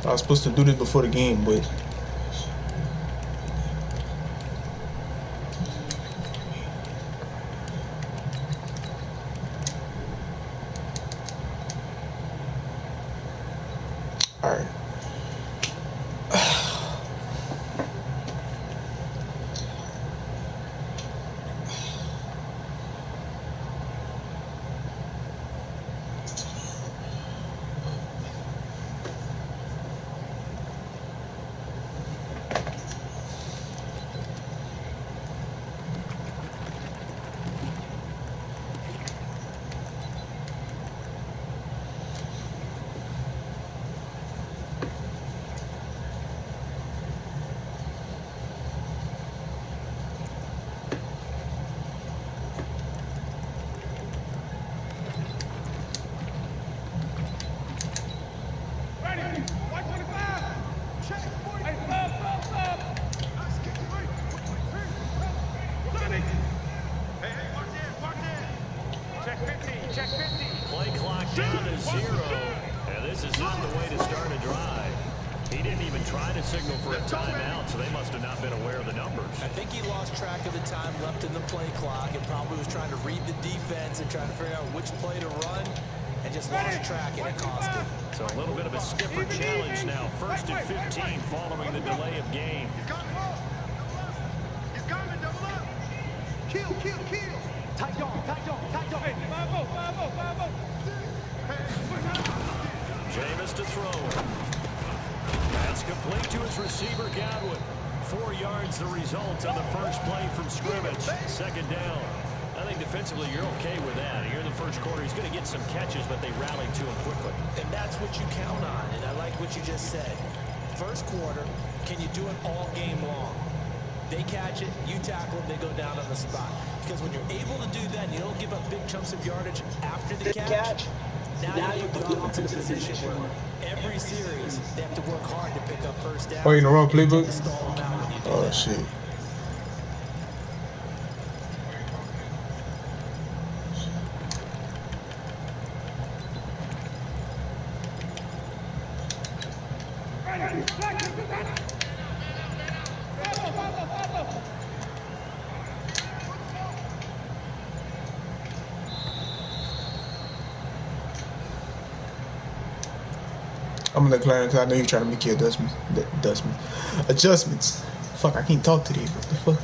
I was supposed to do this before the game, but alright. Check 50. Play clock down to 0. And this is not the way to start a drive. He didn't even try to signal for a timeout, so they must have not been aware of the numbers. I think he lost track of the time left in the play clock and probably was trying to read the defense and trying to figure out which play to run and just lost track, and it cost him. So a little bit of a stiffer challenge now. 1st and 15 following the delay of game. He's coming up. He's coming, double up. Kill, kill, kill. Tight dog, tight dog, tight dog. Hey, 5-0, 5-0, 5-0. Jameis to throw. That's complete to his receiver, Godwin. 4 yards the result on the first play from scrimmage. 2nd down. I think defensively you're okay with that. Here in the first quarter, he's going to get some catches, but they rallied to him quickly. And that's what you count on, and I like what you just said. First quarter, can you do it all game long? They catch it, you tackle them, they go down on the spot. Because when you're able to do that, and you don't give up big chunks of yardage after the catch, now you put the offense in a position where every series, they have to work hard to pick up first down. Oh, you in the wrong playbook? Oh, shit. I'm gonna declare because I know you're trying to make your adjustments. Fuck, I can't talk to these. What the fuck?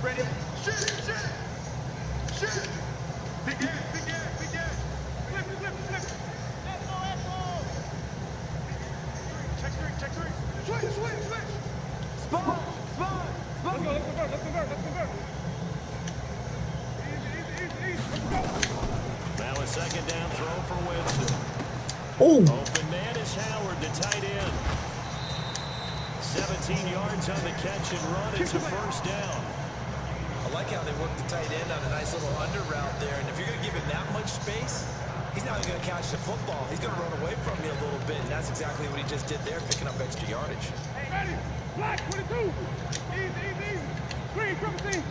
Ready? Shit. Big ass. Flip. Check three. Switch. Spot. Let's convert. Easy. Now a 2nd down throw for Winston. Oh. Open man is Howard, the tight end. 17 yards on the catch and run. It's a 1st down. I like how they work the tight end on a nice little under route there. And if you're going to give him that much space, he's not going to catch the football. He's going to run away from you a little bit, and that's exactly what he just did there, picking up extra yardage. Hey, ready? Black 22. Easy. Green, triple team.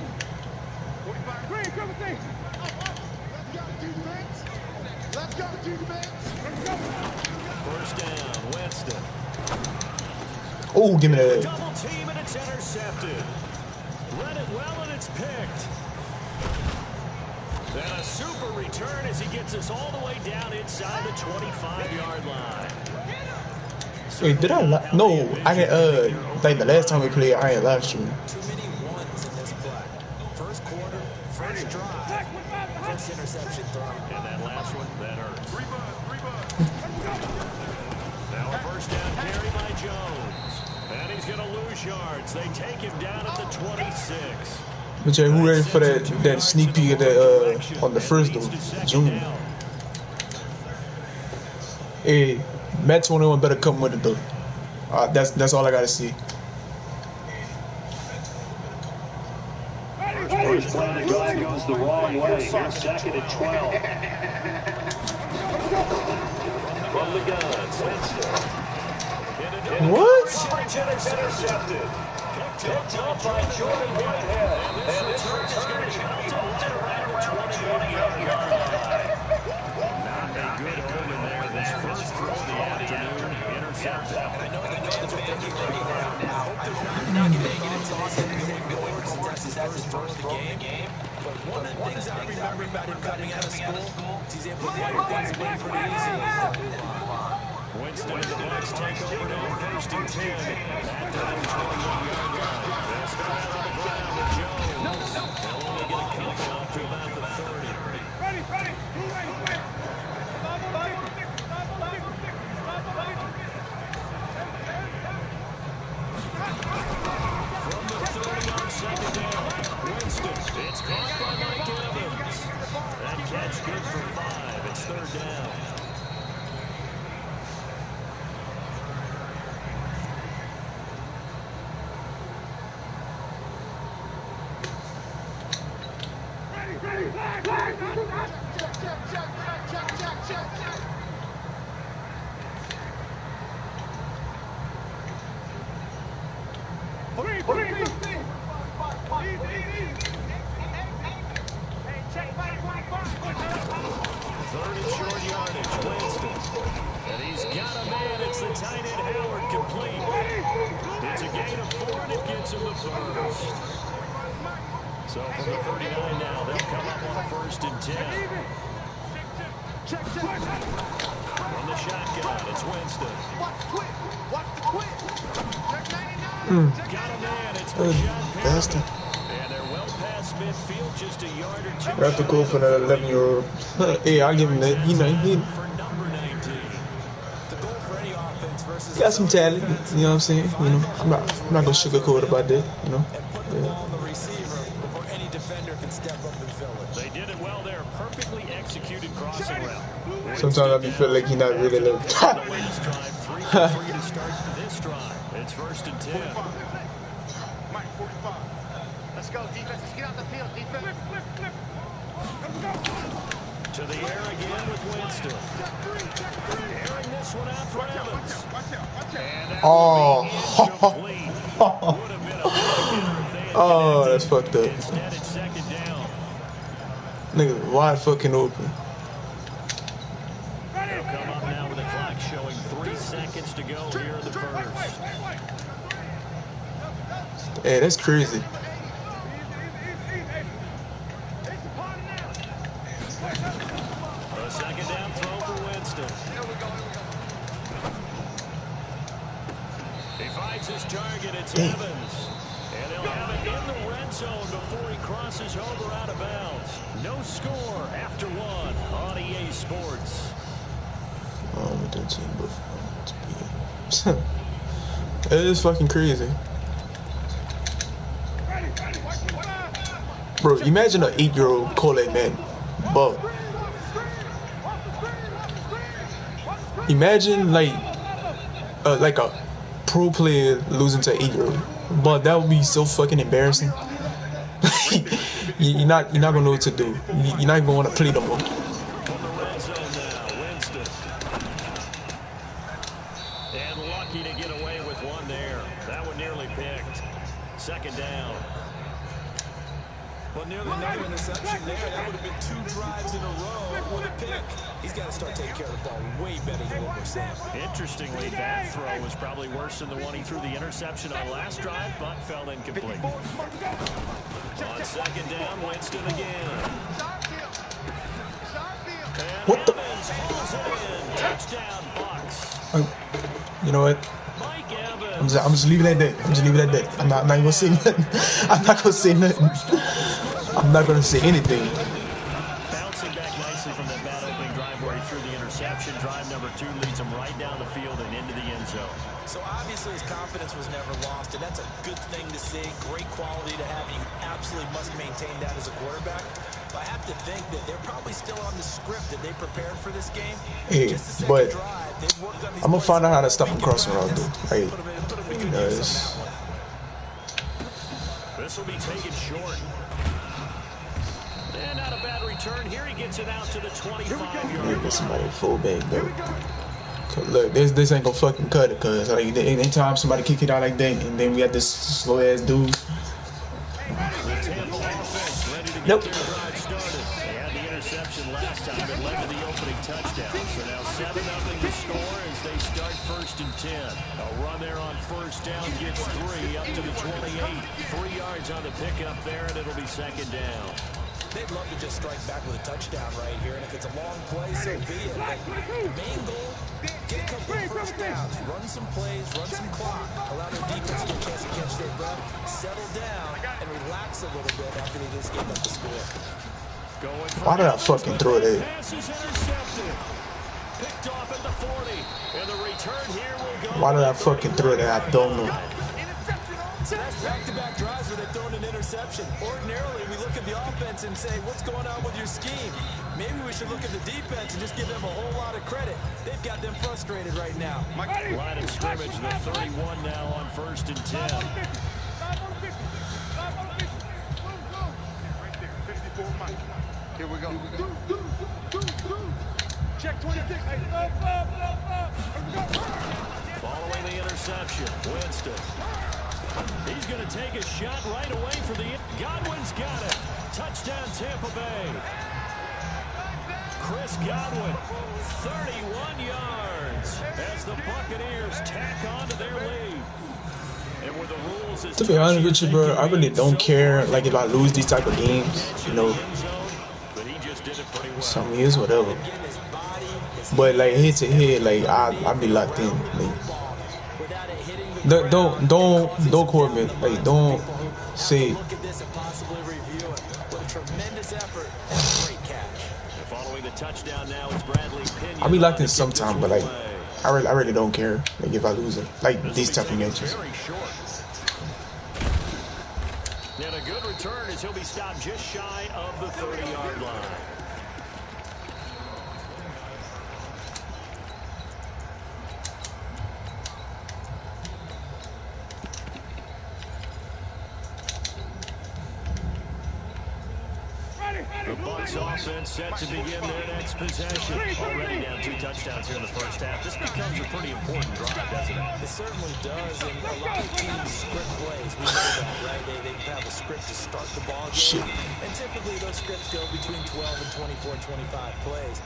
45. Green, triple team. Let's go, defense. 1st down, Winston. Oh, give me that. Double team, and it's intercepted. Read it well, and it's picked. Then a super return as he gets us all the way down inside the 25-yard line. Hey, did I? No, I had like the last time we played, I had live stream. Too many ones in this play. First quarter, first drive, first interception throw. And that last one, that hurts. Now a 1st down carry by Jones. And he's going to lose yards. They take him down at the 26. But yeah, who ready for that sneak peek of that on the 1st though? June. Hey, Matt 21 better come with it though. That's all I gotta see. First play of the drive goes the wrong way. Here's 2nd and 12. the gun. What? Intercepted. Picked up by Jordan Whitehead. And this return is counted right around the 28-yard line. Not a good omen there. This first throw of the afternoon intercepted. And I know the fans are thinking right now, I hope there's not negative thoughts on this going forward since that's his first throw of the game. But one of the things I remember about him coming out of school is he's able to wipe things away pretty easily. Winston and the Bucs take over now, 1st and 10 at their own 21-yard line. They'll start out on the ground with Jones. They'll only get a couple up to about the 30. Ready, ready. Who's ready? From the 30 on 2nd down, Winston. It's caught by Mike Evans. That catch good for 5. It's 3rd down. Third and short yardage, Winston. And he's got a man. It's the tight end, Howard, complete. It's a gain of 4, and it gets him the first. So from the 39 now, they'll come up on a 1st and 10. From the shotgun, it's Winston. Got a man. It's Bastard. and they're well past midfield, just a yard or 2. I have to go for that 11-year-old. Hey, I'll give him that. You know, he For number 19. The goal for any offense versus got some talent. You know what I'm saying? You know, I'm not gonna sugarcoat about that. You know. and put the ball on the receiver before any defender can step up and fill it. They did it well there. Perfectly executed crossing route. Sometimes I be feel like he not really like. The latest drive, 3 for 3 to start this drive. It's 1st and 10. Mike, 45. Let's go, defense. Let's get out the field, defense. Flip. To the air again with Winston. Airing this one out for Evans. Watch out. And that Oh. would be incomplete. Would have been a big hitter if they had Oh, connected. that's fucked up. Instead, it's 2nd down. Nigga, wide fucking open. They'll come up now with the clock showing 3 seconds to go here in the first. Hey, that's crazy. A 2nd down throw for Winston. He finds his target. It's Evans. And he'll have it in the red zone before he crosses over out of bounds. No score after 1 on EA Sports. With that team before. It is fucking crazy. Bro, imagine an 8-year-old calling that ball. Imagine like a pro player losing to an 8-year-old. But that would be so fucking embarrassing. you're not gonna know what to do. You're not gonna want to play no more. From the red zone now, Winston. And lucky to get away with one there. That one nearly picked. 2nd down. Well, nearly no interception there. That would have been 2 drives in a row with a pick. He's got to start taking care of the ball way better than what we're seeing. Interestingly, that throw was probably worse than the one he threw the interception on last drive, but fell incomplete. On 2nd down, Winston again. And What the? Evans hauls it in. Touchdown, Bucs. You know what? Mike Evans. I'm just leaving it at that. I'm just leaving it at that. I'm not gonna say nothing. I'm not gonna say nothing. I'm not gonna say anything. Bouncing back nicely from that bad opening drive where he threw the interception. Drive number 2 leads him right down the field and into the end zone. So obviously his confidence was never lost, and that's a good thing to see. Great quality to have. You absolutely must maintain that as a quarterback. But I have to think that they're probably still on the script that they prepared for this game. Hey, Just the but second drive, they've worked on these I'm gonna plays. find out how to stop him crossing around, dude. Like, Put 'em in good guys. position on that one. This will be taken short. And not a bad return. Here he gets it out to the 25-yard get somebody full back, though. Look, this ain't gonna fucking cut it, cause like anytime somebody kick it out like that, and then we got this slow ass dude. Nope. They had the interception last time that led to the opening touchdown. So now 7-0 to score as they start 1st and 10. A run there on 1st down gets 3 up to the 28. 3 yards on the pickup there, and it'll be 2nd down. They'd love to just strike back with a touchdown right here, and if it's a long play, so be it. But the main goal, get a couple of 1st downs, run some plays, run some clock, allow their defense a chance to catch their breath, settle down, and relax a little bit after they just gave up the score. Why did I fucking throw that? Picked off at the 40, and the return here will go. Why did I fucking throw that? I don't know. So that's back-to-back drives where they've thrown an interception. Ordinarily, we look at the offense and say, what's going on with your scheme? Maybe we should look at the defense and just give them a whole lot of credit. They've got them frustrated right now. Line of scrimmage, the 31 now on 1st and 10. Here we go. Check 26. Following the interception, Winston. He's going to take a shot right away for the... Godwin's got it. Touchdown, Tampa Bay. Chris Godwin, 31 yards as the Buccaneers tack on to their lead. And with the rules as to be honest with you, bro, I really don't care. Like if I lose these type of games, you know, some years, whatever. But like head to head, like I be locked in. Like, don't quote me. Like don't say. I be locked in sometime, but like I really don't care. Like if I lose it, like these type of matches. And a good return as he'll be stopped just shy of the 30-yard line. The Bucs offense set to begin their next possession. Already down 2 touchdowns here in the first half. This becomes a pretty important drive, doesn't it? It certainly does, and a lot of teams script plays. We know that, right? They have a script to start the ball game, and typically those scripts go between 12 and 24, 25 plays.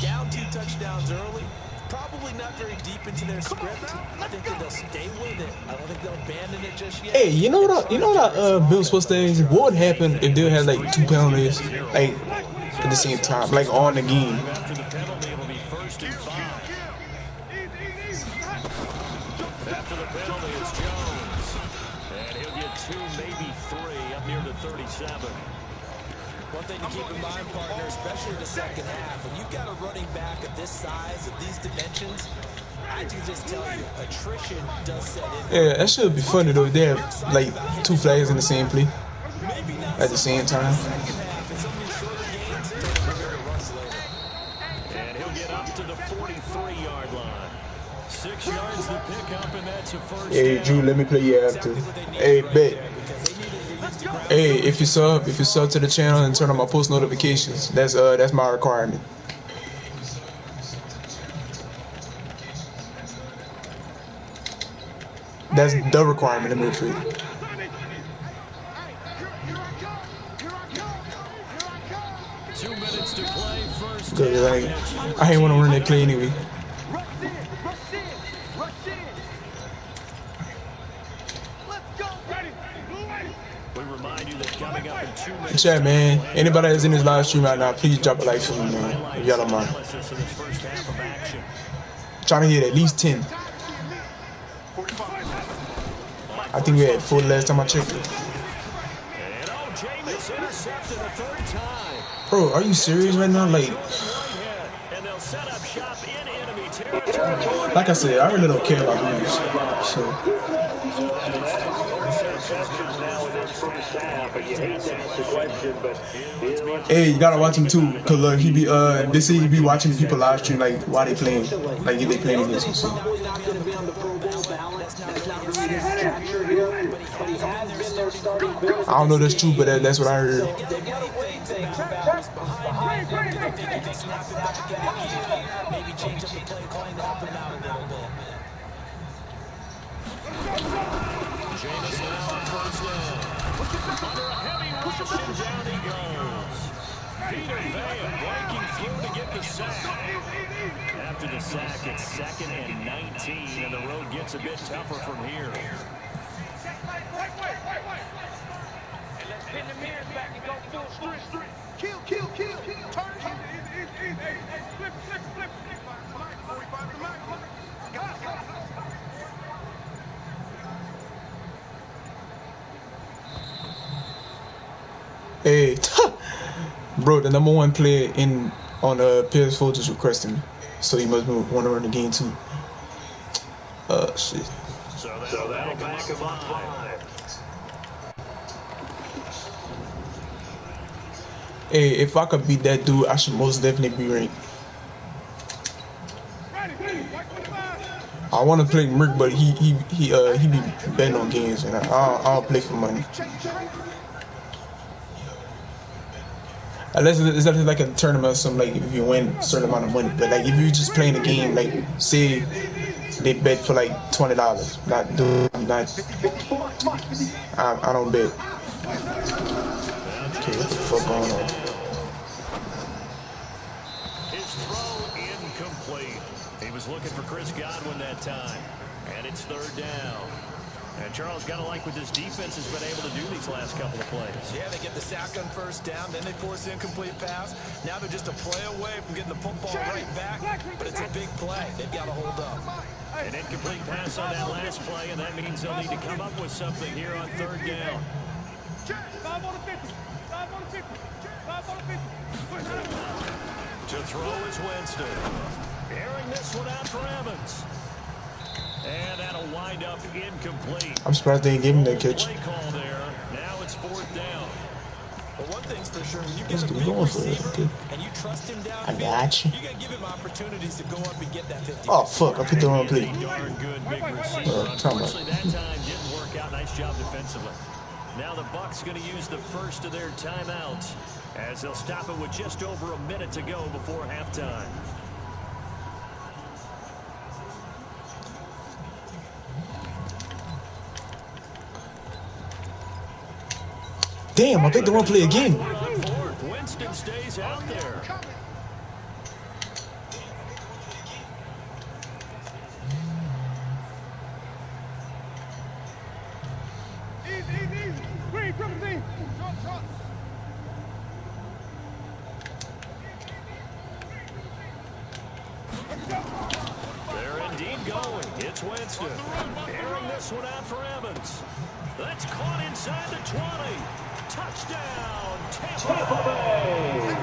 Down 2 touchdowns early, probably not very deep into their script. I think that they'll stay with it. I don't think they'll abandon it just yet. Hey, you know what Bill supposed to say? What would happen if they had like 2 penalties, like at the same time, like on the game? After the penalty, it'll be 1st and 5. After the penalty, it's Jones. And he'll get 2, maybe 3, up near the 37. One thing to keep in mind, partner, especially in the second half, when you've got a running back of this size, of these dimensions, I can just tell you, attrition does set in. Yeah, that should be funny though. They have like 2 flags in the same play at the same time. And he'll get up to the 43-yard line. 6 yards to pick up, and that's a 1st Hey, down. Drew, let me play you after. Hey, bet. Hey, if you sub to the channel and turn on my post notifications, that's my requirement. That's the requirement of midfield. Good, I ain't want to run that play anyway. Chat, man. Anybody that's in this live stream right now, please drop a like for me, man. If y'all don't mind. Trying to hit at least 10. I think we had 4 the last time I checked it. Bro, are you serious right now? Like I said, I really don't care about moves. So. Hey, you gotta watch him too, cause look, he be they say he be watching people live stream like while they playing, like if they playing against him. So. I don't know if that's true, but that's what I heard. first down. Under a heavy rush, and down he goes. Vita Vea breaking through to get the sack. After the sack, it's 2nd and 19, and the road gets a bit tougher from here. And let's pin the mirrors back and go full strength. Kill. Turn. Easy. Hey, flip. 45 to Mike. Go. Hey, bro, the #1 player on PS4 just requested me, so he must want to run the game too. Shit. So that'll back him up 5. Hey, if I could beat that dude, I should most definitely be ranked. I want to play Merc, but he be betting on games, and I'll play for money. Unless it's like a tournament or something, like if you win a certain amount of money. But like if you just playing a game, like say they bet for like $20, I don't bet. Okay, what the fuck going on? His throw incomplete. He was looking for Chris Godwin that time, and it's 3rd down. And Charles, got to like what this defense has been able to do these last couple of plays. Yeah, they get the sack on first down, then they force the incomplete pass. Now they're just a play away from getting the football right back, but it's a big play. They've got to hold up. An incomplete pass on that last play, and that means they'll need to come up with something here on 3rd down. 5 on the 50. 5 on the 50. 5 on the 50. To throw is Winston. Airing this one out for Evans. And that'll wind up incomplete. I'm surprised they didn't give him that catch. Play call there. Now it's 4th down. Well, one thing's for sure, when you What's get a he big going for? receiver Okay. and you trust him downfield, I got you. you got to give him opportunities to go up and get that 50. Oh fuck! I picked the wrong play. Darn good big receiver. Time out. Unfortunately, that time didn't work out. Nice job defensively. Now the Bucs going to use the first of their timeouts as they'll stop it with just over a minute to go before halftime. Damn! I picked the wrong play again. Winston stays out there. Easy. Green, triple team. Short. They're indeed going. It's Winston. Airing this one out for Evans. That's caught inside the 20. Touchdown, Tampa Bay.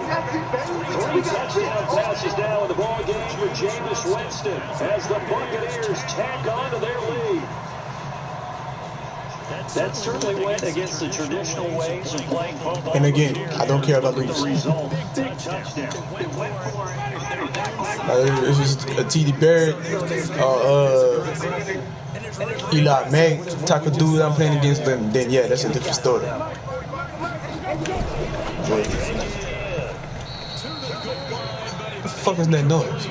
3 touchdown passes now in the ball game for Jameis Winston as the Buccaneers tack on to their lead. That certainly went against the traditional ways of playing football. And again, I don't care about these. Big touchdown. It's just a TD Barrett, Eli Mack type of dude I'm playing against. Then yeah, that's a different story. What the fuck is that noise?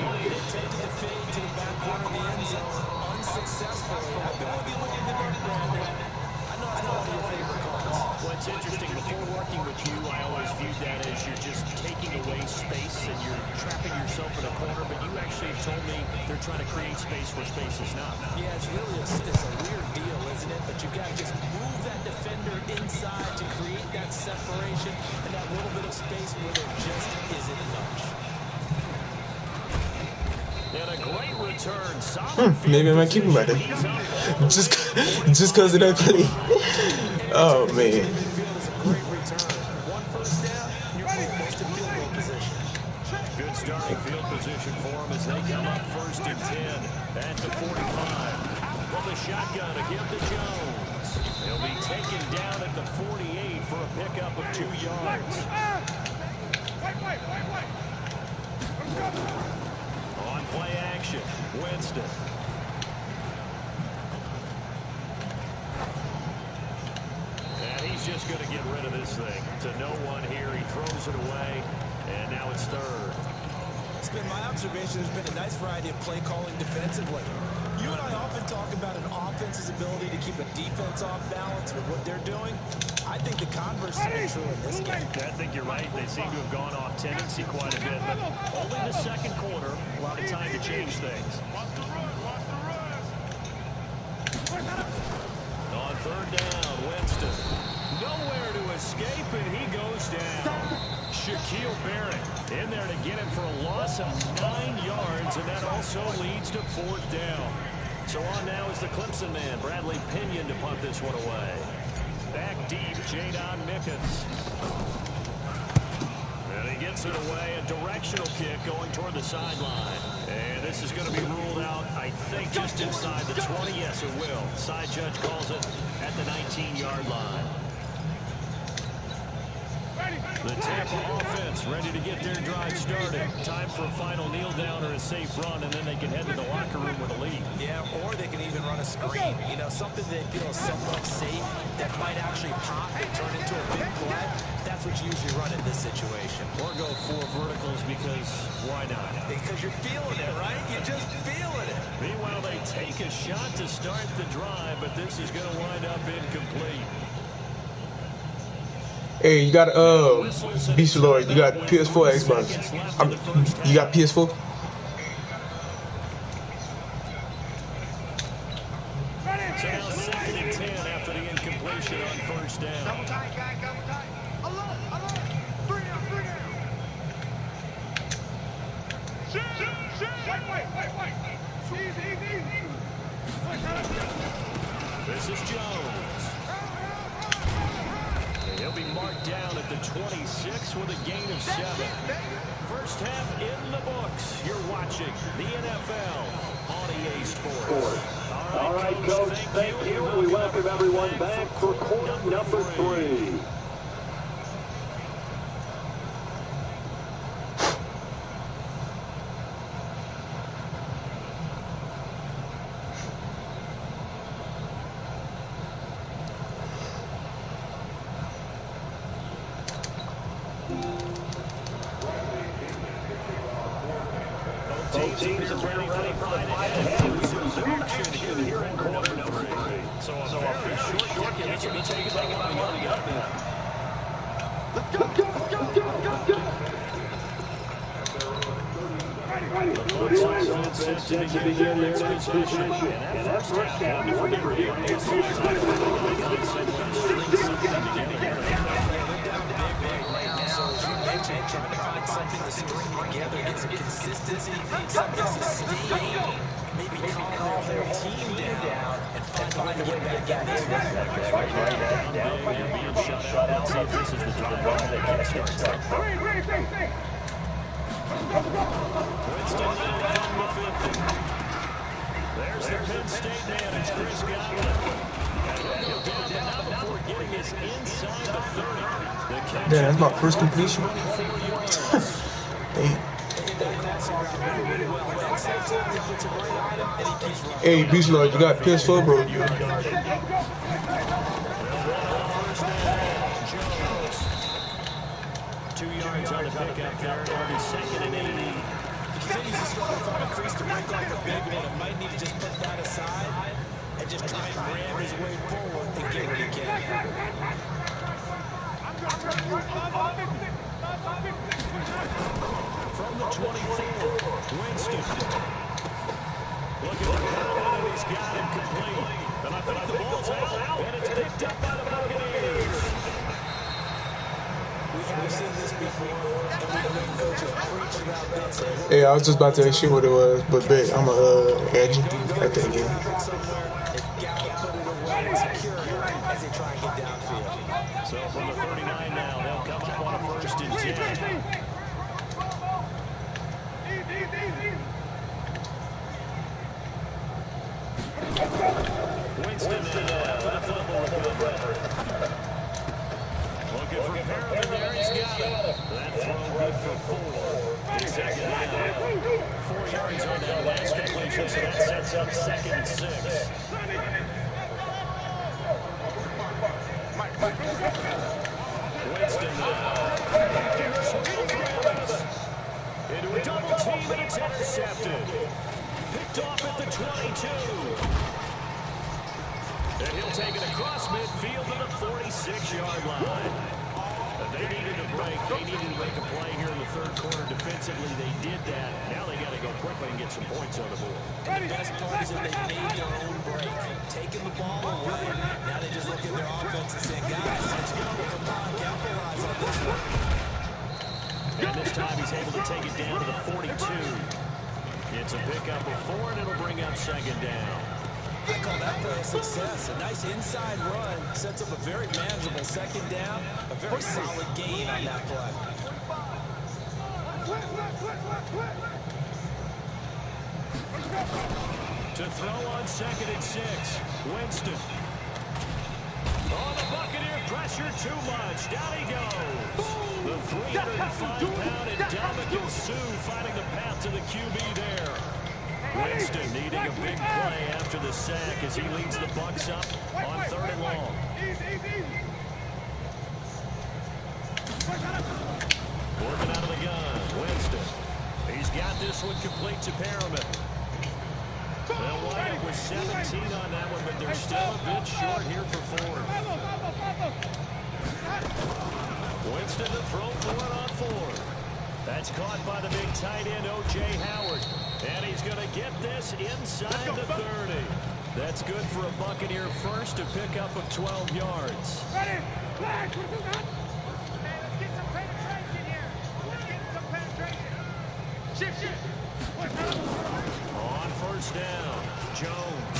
What's interesting, before working with you, I always viewed that as you're just taking away space and you're trapping yourself in a corner, but you actually told me they're trying to create space where space is not. Yeah, it's really it's a weird deal, isn't it? But you've got to just move that defender inside to create that separation and that little bit of space where there just isn't much. And a great return. Solid Maybe I might keep him right there. just because of that play. Oh man. Good starting field position for him as they come up 1st and 10 at the 45. From the shotgun to give to Jones. He'll be taken down at the 48 for a pickup of 2 yards. On play action, Winston. And he's just going to get rid of this thing. To no one here, he throws it away, and now it's 3rd. It's been my observation there's been a nice variety of play calling defensively. You and I often to talk about an offense's ability to keep a defense off balance with what they're doing, I think the converse is true in this game. I think you're right. They seem to have gone off tendency quite a bit, but only the second quarter. A lot of time to change things. On third down, Winston. Nowhere to escape, and he goes down. Shaquille Barrett in there to get him for a loss of 9 yards, and that also leads to fourth down. So on now is the Clemson man, Bradley Pinion, to punt this one away. Back deep, Jadon Mickens. And he gets it away, a directional kick going toward the sideline. And this is going to be ruled out, I think, just inside the 20. Yes, it will. Side judge calls it at the 19-yard line. The Tampa offense ready to get their drive started. Time for a final kneel down or a safe run, and then they can head to the locker room with a lead. Yeah, or they can even run a screen. You know, something they feel is somewhat safe that might actually pop and turn into a big play. That's what you usually run in this situation. Or go 4 verticals because why not? Because you're feeling it, right? You're just feeling it. Meanwhile, they take a shot to start the drive, but this is going to wind up incomplete. Hey, you got Beast Lord, you got PS4, Xbox. You got PS4? So now 2nd and 10 after the incompletion on first down. Double tight, guy, double tight. Alone. 3 down. Shoot. Wait. Easy. This is Jones. He'll be marked down at the 26 with a gain of 7. First half in the books. You're watching the NFL on EA Sports. All right, Coach, thank you. We welcome everyone back for quarter number 3. Teams are ready for the fight ahead with some zoom action here in quarter number 3. So a very short kick, and it's going to be taken by one of the young men. Let's go. Set to begin their next possession. And that first half, more than ready on the side. Trying to find something to string together, get some consistency, something sustained, maybe calm their whole team down and find a way to get back in this one. They're being shut out. Let's see if this is the drive that kickstarts them. Winston from the 50. There's the Penn State man. It's Chris Godwin. He'll go down, but not before getting this inside the 30. Yeah, that's my first completion. Hey, Beast Lord, you got PS4, bro. 2 yards on the pickup there. It'll be 2nd and 80. Continues to struggle to find a crease to break off a big one. It might need to just put that aside and just try and ram his way forward and get what he can. From the 24, Winston. Looking for Coleman, and he's got him complete. And I think the ball's out, and it's picked up by the Buccaneers. We've seen this before, and we've been coaches preach about this. Hey, I was just about to ask you what it was, but bet I'm edge at the again. So from the 39 now, they'll come up on a 1st and 10. Winston for the fumble recovery. Looking for Perriman there, he's got it. That throw good for 4. It's 2nd down. 4 yards on that last completion, so that sets up 2nd and 6. Winston into a double team, and it's intercepted. picked off at the 22. And he'll take it across midfield to the 46-yard line. They needed a break. They needed to make a play here in the third quarter. Defensively, they did that. Now they got to go quickly and get some points on the board. And the best part is that they made their own break. Taking the ball away. Now they just look at their offense and say, guys, let's go. Come on, capitalize on this one. And this time he's able to take it down to the 42. It's a pickup of 4, and it'll bring up second down. I call that play a success. A nice inside run sets up a very manageable second down. A very solid gain on that play. To throw on 2nd and 6. Winston. Oh, the Buccaneer pressure too much. Down he goes. The 305-pound Indomitable Sue finding the path to the QB there. Winston needing a big play after the sack as he leads the Bucs up on 3rd and long. Working out of the gun, Winston. He's got this one complete to Perriman. They'll wind up with 17 on that one, but they're still a bit short here for 4th. Winston to throw for it on 4th. That's caught by the big tight end, O.J. Howard. And he's going to get this inside the 30. That's good for a Buccaneer first, a pickup of 12 yards. Ready? Flash! Let's get some penetration here. Let's get some penetration. Shift. On 1st down, Jones.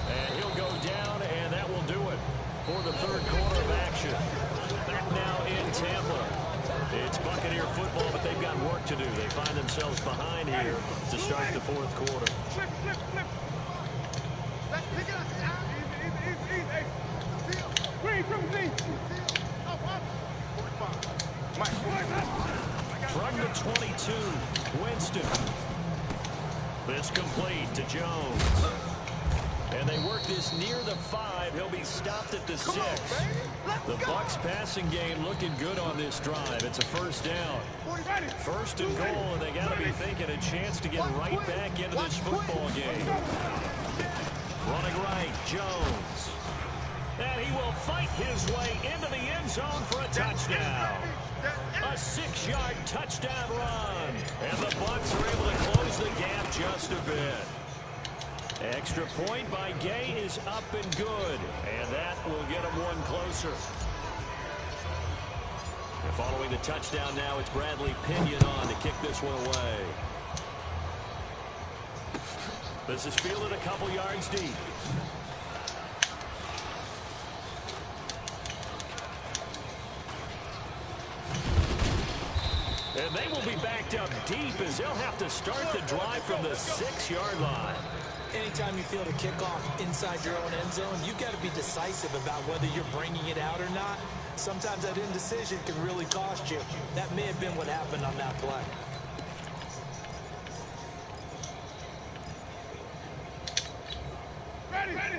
And he'll go down, and that will do it for the 3rd quarter of action. Back now in Tampa. It's Buccaneer football, but they've got work to do. They find themselves behind here to start the 4th quarter. Flip. Let's pick it up. Easy. Green, triple Z. Up. From the 22, Winston. This complete to Jones. And they work this near the 5. He'll be stopped at the 6. The Bucs passing game looking good on this drive. It's a 1st down. 1st and goal, and they got to be thinking a chance to get right back into this football game. Running right, Jones. And he will fight his way into the end zone for a touchdown. A 6-yard touchdown run. And the Bucs are able to close the gap just a bit. Extra point by Gay is up and good, and that will get him one closer. And following the touchdown now, it's Bradley Pinion on to kick this one away. This is fielded a couple yards deep. And they will be backed up deep as they'll have to start the drive from the 6-yard line. Anytime you field a kickoff inside your own end zone, you've got to be decisive about whether you're bringing it out or not. Sometimes that indecision can really cost you. That may have been what happened on that play.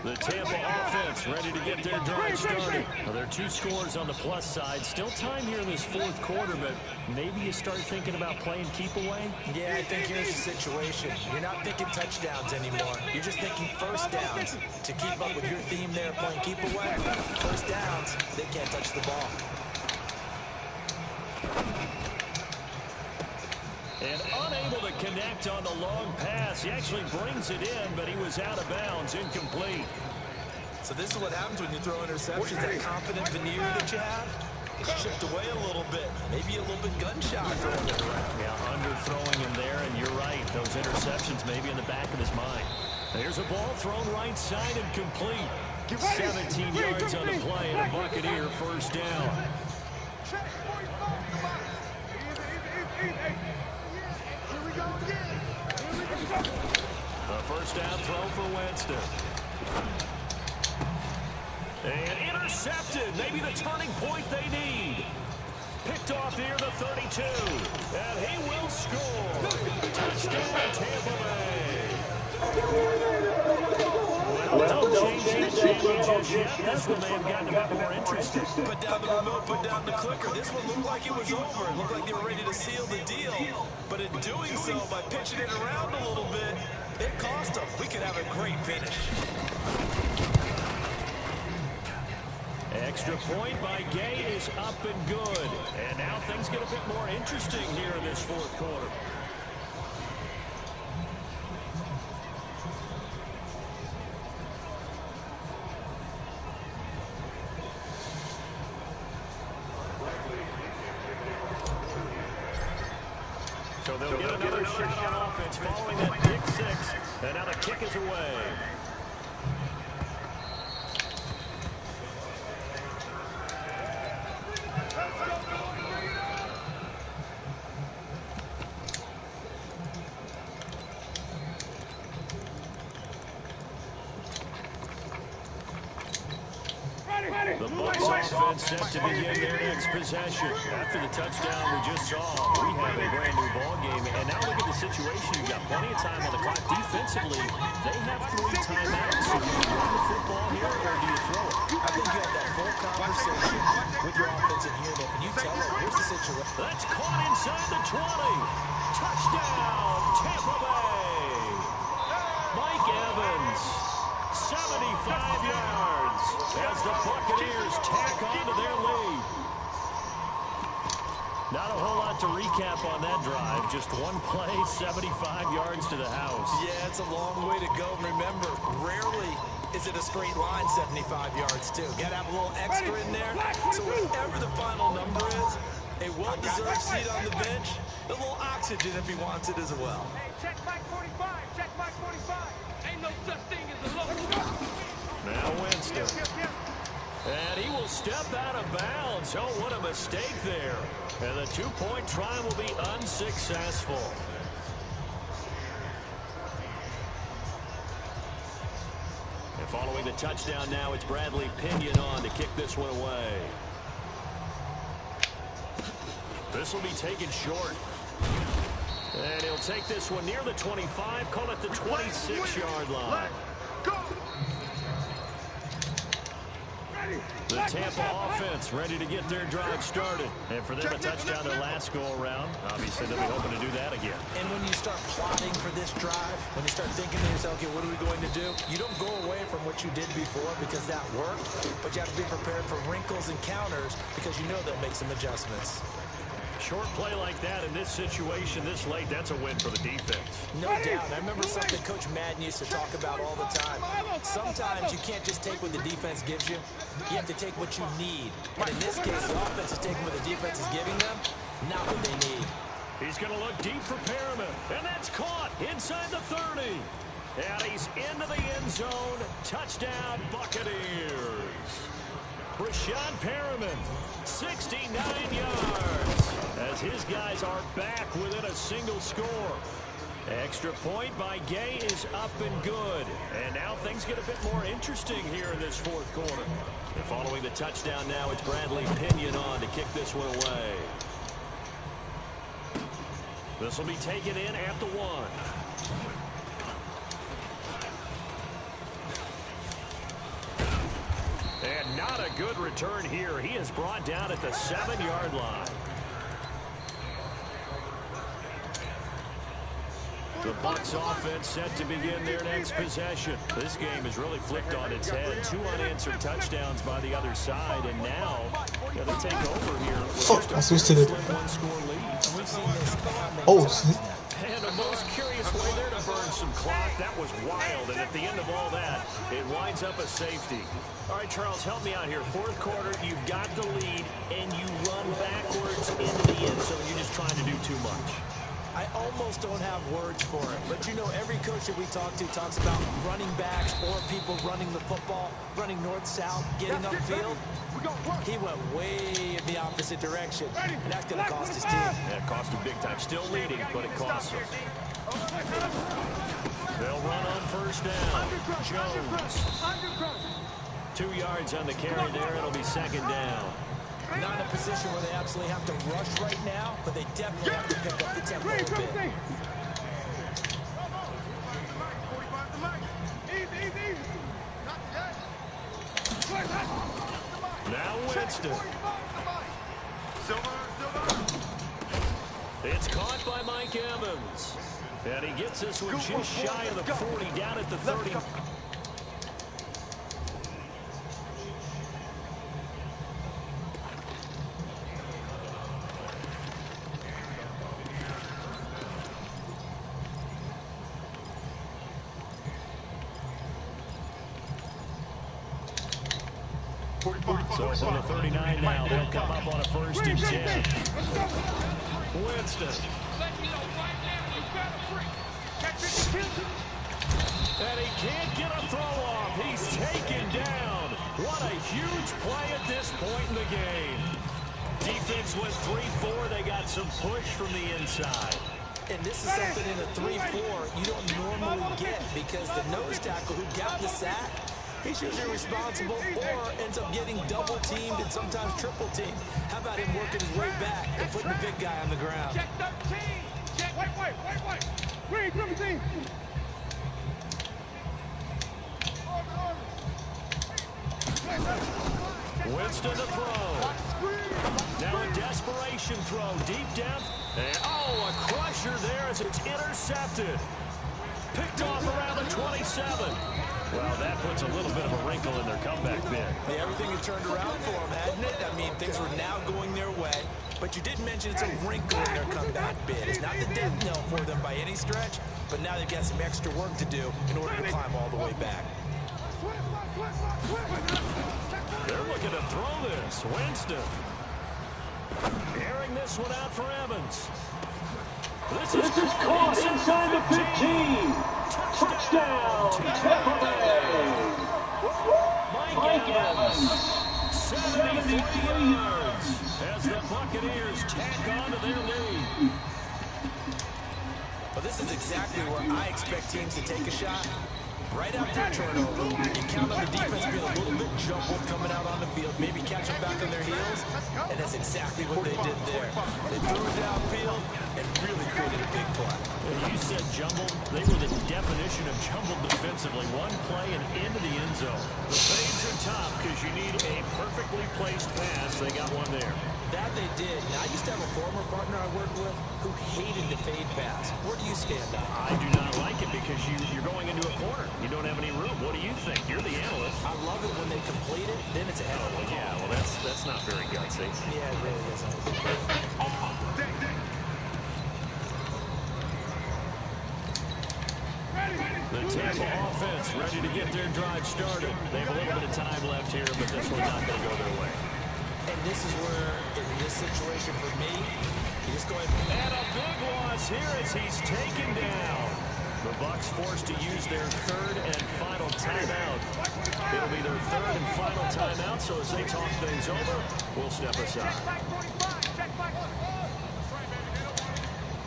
The Tampa offense ready to get their drive started. Well, there are 2 scores on the plus side. Still time here in this 4th quarter, but maybe you start thinking about playing keep away? Yeah, I think here's the situation. You're not thinking touchdowns anymore. You're just thinking 1st downs. To keep up with your theme there, playing keep away, 1st downs, they can't touch the ball. And unable to connect on the long pass. He actually brings it in, but he was out of bounds, incomplete. So this is what happens when you throw interceptions. That confident veneer that you have, it's chipped away a little bit. Maybe a little bit gun-shy throwing it around. Yeah, underthrowing him there, and you're right. Those interceptions maybe in the back of his mind. There's a ball thrown right side and complete. 17 yards on the play, and a Buccaneer 1st down. A 1st down throw for Winston. And intercepted. Maybe the turning point they need. Picked off near the 32. And he will score. Touchdown, Tampa Bay. Well, don't change it just yet. This one may have gotten a bit more interesting. Put down the remote, put down the clicker. This one looked like it was over. It looked like they were ready to seal the deal. But in doing so, by pitching it around a little bit, It cost him. We could have a great finish. Extra point by Gay is up and good. And now things get a bit more interesting here in this fourth quarter. So they'll get another shot on offense following that pick six. And now the kick is away. The Bucs offense set to begin their next possession. After the touchdown we just saw, we have a brand new ball game. And now look at the situation. You've got plenty of time on the clock. Defensively, they have 3 timeouts. So do you run the football here or do you throw it? I think you have that full conversation with your offensive unit, and you tell them, here's the situation. That's caught inside the 20. Touchdown, Tampa Bay. Mike Evans, 75 yards as the Buccaneers tack on to their lead. Not a whole lot to recap on that drive. Just one play, 75 yards to the house. Yeah, it's a long way to go. Remember, rarely is it a straight line 75 yards, too. Got to have a little extra in there. So whatever the final number is, a well-deserved seat on the bench, a little oxygen if he wants it as well. Hey, check Mike 45. Check Mike 45. Ain't no such thing as a low. Now Winston. And he will step out of bounds. Oh, what a mistake there. And the 2-point try will be unsuccessful. And following the touchdown now, it's Bradley Pinion on to kick this one away. This will be taken short. And he'll take this one near the 25, call it the 26-yard line. The Tampa offense ready to get their drive started. And for them, a touchdown their last go-around. Obviously, they'll be hoping to do that again. And when you start plotting for this drive, when you start thinking to yourself, okay, what are we going to do? You don't go away from what you did before because that worked, but you have to be prepared for wrinkles and counters because you know they'll make some adjustments. Short play like that in this situation this late, that's a win for the defense. No doubt. I remember something Coach Madden used to talk about all the time. Sometimes you can't just take what the defense gives you. You have to take what you need. And in this case, the offense is taking what the defense is giving them, not what they need. He's going to look deep for Perriman. And that's caught inside the 30. And he's into the end zone. Touchdown, Buccaneers. Rashad Perriman, 69 yards. As his guys are back within a single score. Extra point by Gay is up and good. And now things get a bit more interesting here in this fourth quarter. And following the touchdown now, it's Bradley Pinion on to kick this one away. This will be taken in at the 1. And not a good return here. He is brought down at the 7-yard line. The Bucs offense set to begin their next possession. This game has really flipped on its head. 2 unanswered touchdowns by the other side, and now they take over here. Fuck, I switched to the... One-score lead. Oh, and the most curious way there to burn some clock. That was wild, and at the end of all that, it winds up a safety. All right, Charles, help me out here. Fourth quarter, you've got the lead, and you run backwards into the end zone. You're just trying to do too much. I almost don't have words for it. But, you know, every coach that we talk to talks about running backs or people running the football, running north-south, getting upfield. He went way in the opposite direction, and that's going to cost his team. Yeah, it cost him big time. Still leading, but it costs him. They'll run on first down. Jones. 2 yards on the carry there. It'll be second down. Not in a position where they absolutely have to rush right now, but they definitely have to pick up the tempo a bit. Now Winston. It's caught by Mike Evans. And he gets this one just shy of the 40, down at the 30. So from the 39 now, they'll come up on a 1st and 10. Winston. And he can't get a throw off. He's taken down. What a huge play at this point in the game. Defense went 3-4. They got some push from the inside. And this is something in a 3-4 you don't normally get, because the nose tackle who got the sack, he's usually responsible or ends up getting double teamed and sometimes triple teamed. How about him working his way back and putting the big guy on the ground? Check 13. Check. Wait. Read 17. Winston to throw. Now a desperation throw deep down. And, a crusher there as it's intercepted. Picked off around the 27. Well, that puts a little bit of a wrinkle in their comeback bid. Yeah, everything had turned around for them, hadn't it? I mean, things were now going their way. But you did mention it's a wrinkle in their comeback bid. It's not the death knell for them by any stretch, but now they've got some extra work to do in order to climb all the way back. They're looking to throw this. Winston. Airing this one out for Evans. This is caught inside the 15. Touchdown, Tampa Bay. Mike Evans. 73 yards as the Buccaneers tack on to their lead. Well, this is exactly where I expect teams to take a shot. Right after a turnover, you count on the defense being a little bit jumbled coming out on the field, maybe catching back on their heels, and that's exactly what they did there. They threw it downfield and really created a big play. When you said jumbled, they were the definition of jumbled defensively. One play and into the end zone. The fades are tough because you need a perfectly placed pass. They got one there. That they did. Now, I used to have a former partner I worked with who hated the fade pass. Where do you stand on it? I do not like it because you're going into a corner. You don't have any room. What do you think? You're the analyst. I love it when they complete it. Then it's a hell of a call. Yeah, well, that's not very gutsy. Yeah, it really isn't. The Tampa offense ready to get their drive started. They have a little bit of time left here, but this one's not going to go their way. And this is where, in this situation for me, you just go ahead and a big loss here as he's taken down. The Bucs forced to use their third and final timeout. It'll be their third and final timeout, so as they talk things over, we'll step aside.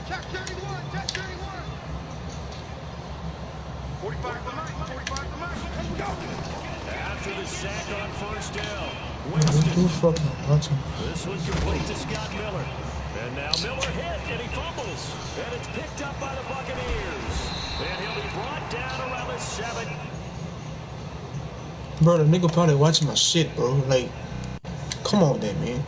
Check 31, check 31. 45 to Mike, 45 to Mike. Let's go. After the sack on first down, Winston. This one complete to Scott Miller. And now Miller hit, and he fumbles. And it's picked up by the Buccaneers. And he'll be brought down around the 7. Bro, the nigga probably watching my shit, bro. Like, come on then, man.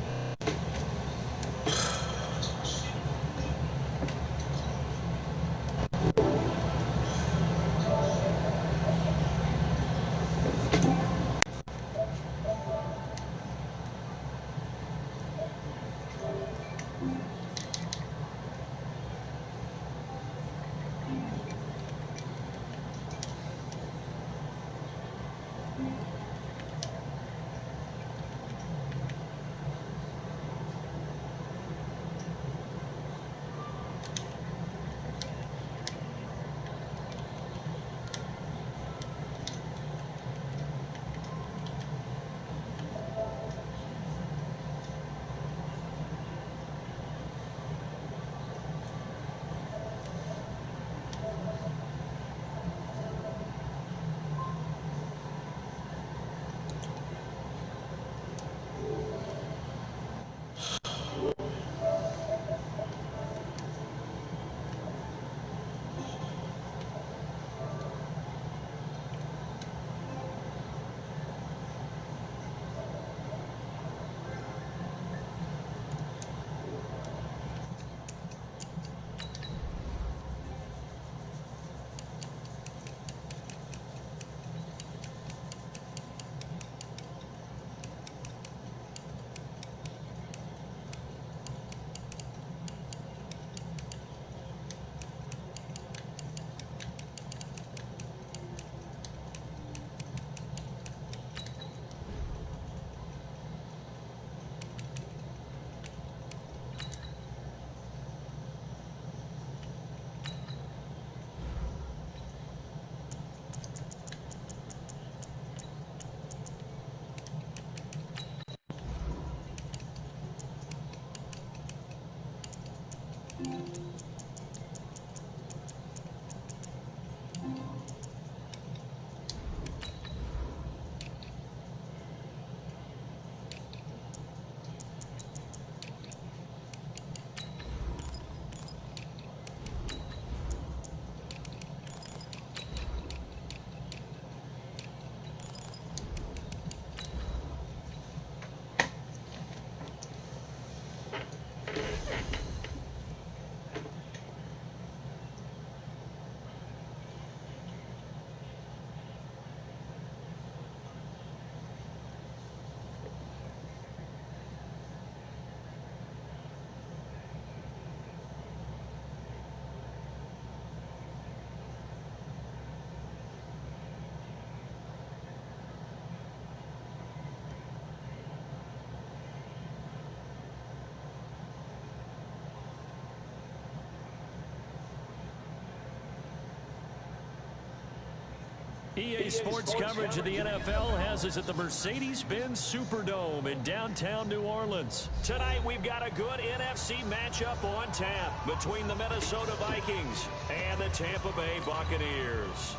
EA Sports coverage of the NFL has us at the Mercedes-Benz Superdome in downtown New Orleans. Tonight, we've got a good NFC matchup on tap between the Minnesota Vikings and the Tampa Bay Buccaneers.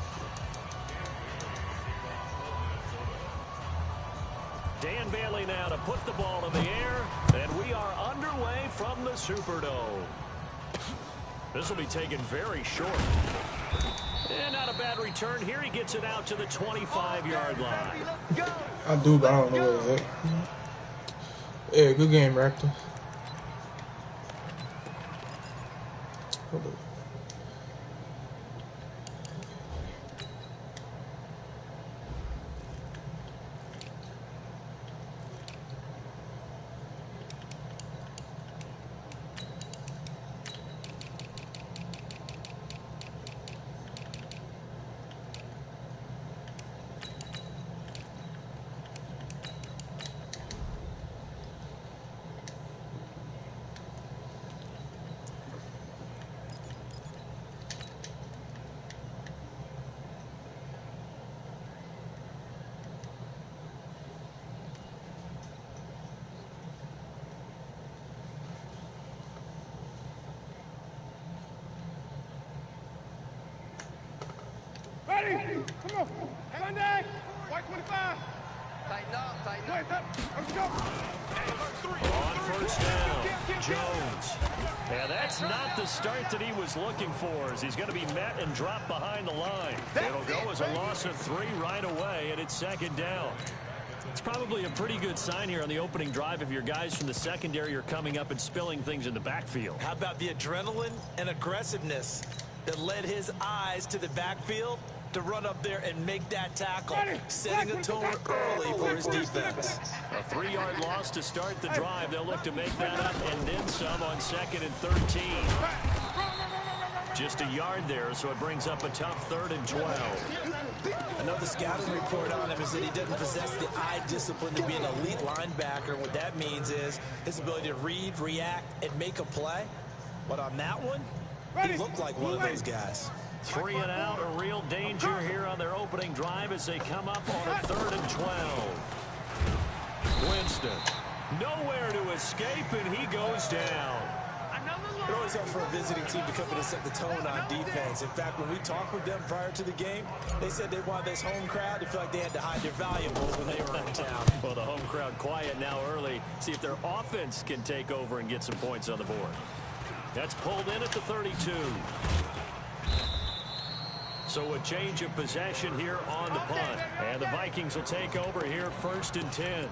Dan Bailey now to put the ball in the air, and we are underway from the Superdome. This will be taken very short. And not a bad return here. He gets it out to the 25-yard line. I do, but I don't know what it's at. Yeah, good game, Raptor. Hold up. Ready? Come on. Sunday. White 25. Tighten up, tighten up. Let's go. On first down, Jones. Yeah, that's not the start that he was looking for, as he's going to be met and dropped behind the line. It'll go as a loss of 3 right away, and it's second down. It's probably a pretty good sign here on the opening drive if your guys from the secondary are coming up and spilling things in the backfield. How about the adrenaline and aggressiveness that led his eyes to the backfield to run up there and make that tackle, setting a tone early for his defense. A 3-yard loss to start the drive. They'll look to make that up and then some on 2nd and 13. Just a yard there, so it brings up a tough 3rd and 12. I know the scouting report on him is that he doesn't possess the eye discipline to be an elite linebacker. What that means is his ability to read, react, and make a play. But on that one, he looked like one of those guys. 3 and out, a real danger here on their opening drive as they come up on a 3rd and 12. Winston, nowhere to escape, and he goes down. They're always up for a visiting team to come in and set the tone on defense. In fact, when we talked with them prior to the game, they said they wanted this home crowd to feel like they had to hide their valuables when they were in town. Well, the home crowd quiet now early. See if their offense can take over and get some points on the board. That's pulled in at the 32. So a change of possession here on the punt. And the Vikings will take over here 1st and 10.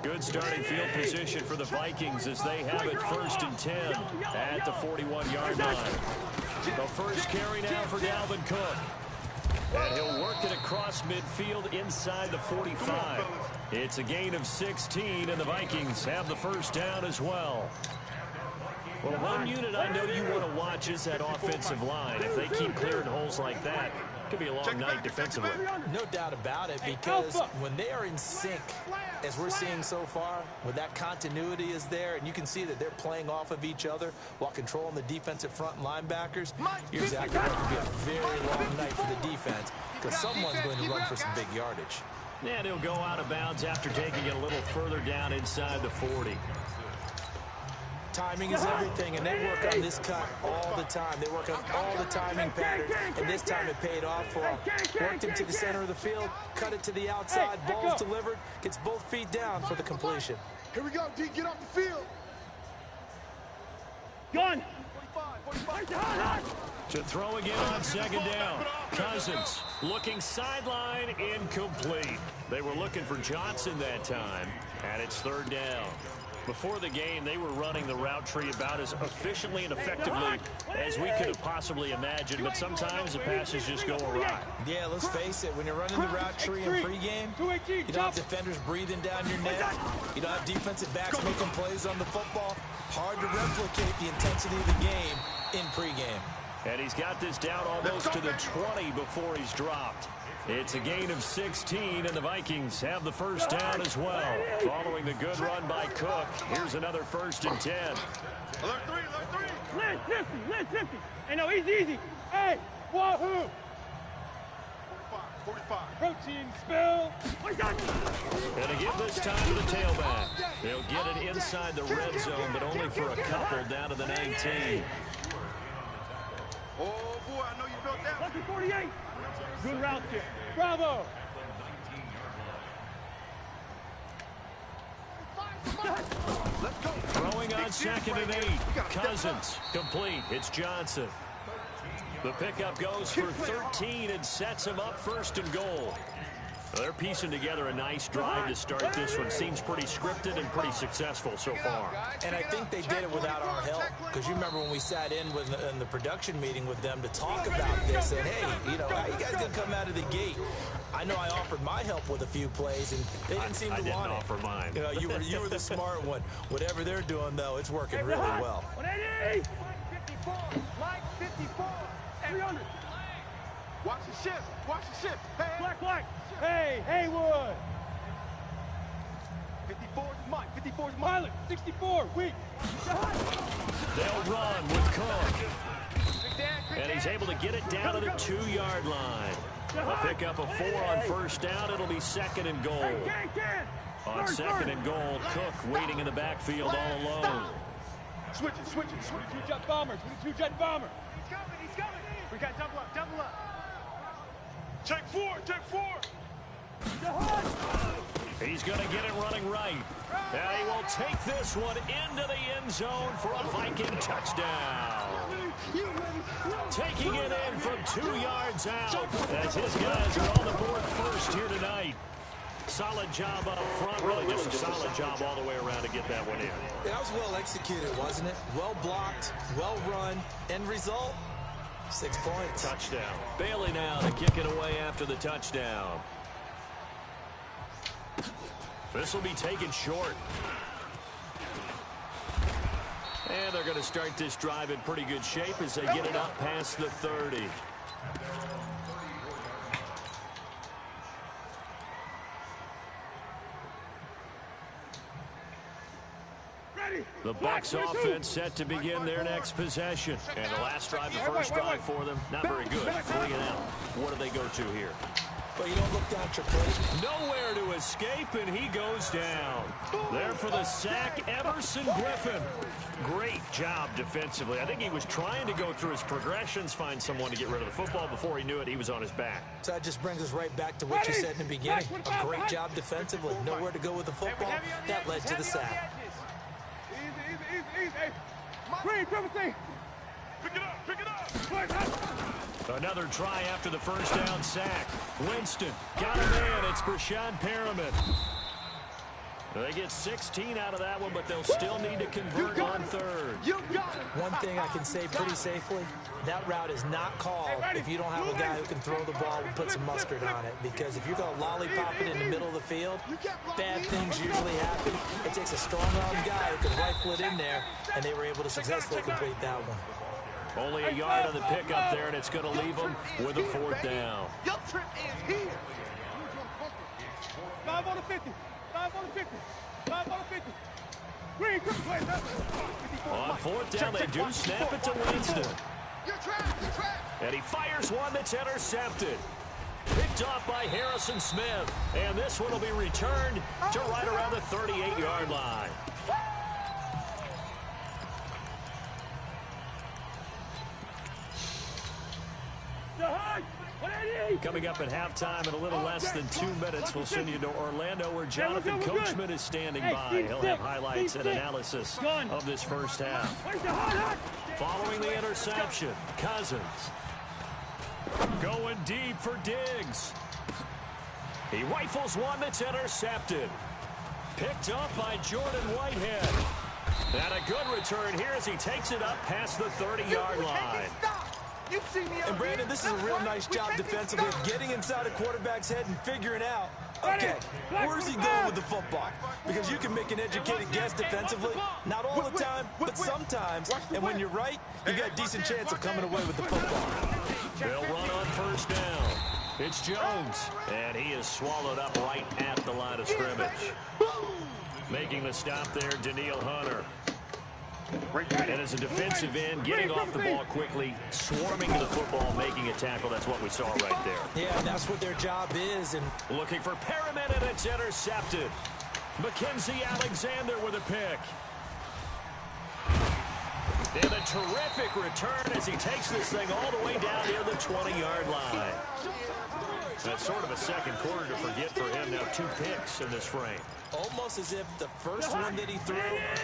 Good starting field position for the Vikings as they have it 1st and 10 at the 41-yard line. The first carry now for Dalvin Cook. And he'll work it across midfield inside the 45. It's a gain of 16, and the Vikings have the first down as well. Well, one unit I know you want to watch is that offensive line. If they keep clearing holes like that, it could be a long night defensively. No doubt about it, because when they are in sync, as we're seeing so far, when that continuity is there, and you can see that they're playing off of each other while controlling the defensive front linebackers, you're exactly right. It could be a very long night for the defense, because someone's going to run for some big yardage. And he'll go out of bounds after taking it a little further down inside the 40. Timing is everything, and they work on this cut all the time. They work on all the timing patterns, and this time it paid off for them. Worked him to the center of the field, cut it to the outside, ball's delivered, gets both feet down for the completion. Here we go, D, get off the field. Gun. To throw again on second down. Cousins looking sideline, incomplete. They were looking for Johnson that time, and it's third down. Before the game, they were running the route tree about as efficiently and effectively as we could have possibly imagined, but sometimes the passes just go awry. Yeah, let's face it, when you're running the route tree in pregame, you don't have defenders breathing down your neck. You don't have defensive backs making plays on the football. Hard to replicate the intensity of the game in pregame. And he's got this down almost to the 20 before he's dropped. It's a gain of 16, and the Vikings have the first down as well. Following the good run by Cook, here's another 1st and 10. Alert three. List 50. Hey, no, easy. Hey, wahoo. 45. Protein spill. And to give this time to the tailback. They'll get it inside the red zone, but only for a couple down to the 19. Oh, boy, I know you felt that. Lucky 48. Good route kick. Bravo. Let's go. Throwing on 2nd and 8. Cousins complete. It's Johnson. The pickup goes for 13 and sets him up 1st and goal. Well, they're piecing together a nice drive to start this one. Seems pretty scripted and pretty successful so far. And I think they did it without our help, because you remember when we sat in the production meeting with them to talk about this, and hey, you know, how you guys gonna come out of the gate? I know I offered my help with a few plays, and they didn't seem to want it. I didn't offer mine. You know, you were the smart one. Whatever they're doing, though, it's working really well. 180. Line 54. 300. Watch the shift. Hey. Black. Hey, Haywood. 54 is mine. 54 is mine. Pilot, 64, weak. They'll run with Cook. And he's able to get it down to the 2-yard line. A pickup of 4 on 1st down. It'll be 2nd and goal. On 2nd and goal, Cook waiting in the backfield all alone. Switching. 22 jet bombers. He's coming. We got double up. Take four. He's going to get it running right. And he will take this one into the end zone for a Viking touchdown. Taking it in from 2 yards out as his guys are on the board first here tonight. Solid job up front, really just a solid job all the way around to get that one in. That was well executed, wasn't it? Well blocked, well run, end result, 6 points. Touchdown. Bailey now to kick it away after the touchdown. This will be taken short. And they're going to start this drive in pretty good shape as they get it up past the 30. The Bucs offense set to begin their next possession. And the last drive, the first drive for them, not very good. 3 and out. What do they go to here? But you don't look down at your plate. Nowhere to escape, and he goes down. There for the sack, Everson Griffin. Great job defensively. I think he was trying to go through his progressions, find someone to get rid of the football. Before he knew it, he was on his back. So that just brings us right back to what you said in the beginning. A great job defensively. Nowhere to go with the football. That led to the sack. Easy. Green, triple C. Pick it up. Another try after the first down sack. Winston got him in. It's Brashad Perriman. They get 16 out of that one, but they'll still need to convert on third. One thing I can say pretty safely, that route is not called if you don't have a guy who can throw the ball and put some mustard on it. Because if you're going to lollipop it in the middle of the field, bad things usually happen. It takes a strong-armed guy who can rifle it in there, and they were able to successfully complete that one. Only a yard on the pickup there, and it's going to leave them with a fourth down. Your trip is here. 5 on the 50. 5 on the 50. 5 on the 50. Green, quick play. On fourth down, they do snap it to Winston. You're trapped. You're trapped. And he fires one that's intercepted. Picked off by Harrison Smith. And this one will be returned to right around the 38-yard line. Coming up at halftime in a little less than 2 minutes, we'll send you to Orlando where Jonathan Coachman is standing by. He'll have highlights and analysis of this first half. Following the interception, Cousins going deep for Diggs. He rifles one that's intercepted. Picked up by Jordan Whitehead. And a good return here as he takes it up past the 30-yard line. And Brandon, this is a real nice job defensively of getting inside a quarterback's head and figuring out, okay, where's he going with the football? Because you can make an educated guess defensively, not all the time, but sometimes. And when you're right, you got a decent chance of coming away with the football. They'll run on first down. It's Jones, and he is swallowed up right at the line of scrimmage. Making the stop there, Daniil Hunter. And as a defensive end, getting off the ball quickly, swarming to the football, making a tackle. That's what we saw right there. Yeah, and that's what their job is. And looking for Perriman, and it's intercepted. Mackenzie Alexander with a pick. And a terrific return as he takes this thing all the way down near the 20-yard line. That's sort of a second quarter to forget for him. Now 2 picks in this frame. Almost as if the first one that he threw,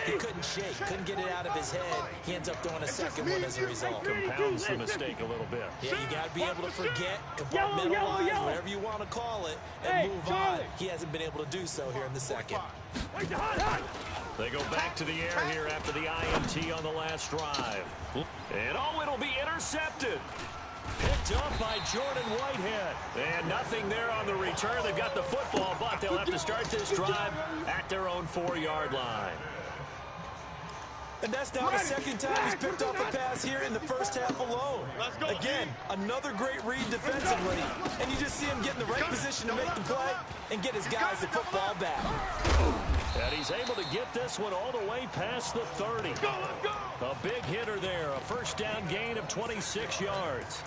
he couldn't shake, couldn't get it out of his head. He ends up throwing a second one as a result. Compounds the mistake a little bit. Yeah, you got to be able to forget, compartmentalize, whatever you want to call it, and move on. He hasn't been able to do so here in the second. They go back to the air here after the INT on the last drive. And it'll be intercepted. Picked up by Jordan Whitehead. And nothing there on the return. They've got the football, but they'll have to start this drive at their own 4-yard line. And that's now the second time he's picked up a pass here in the first half alone. Again, another great read defensively. And you just see him get in the right position to make the play and get his guys the football back. And he's able to get this one all the way past the 30. A big hitter there, a first down gain of 26 yards.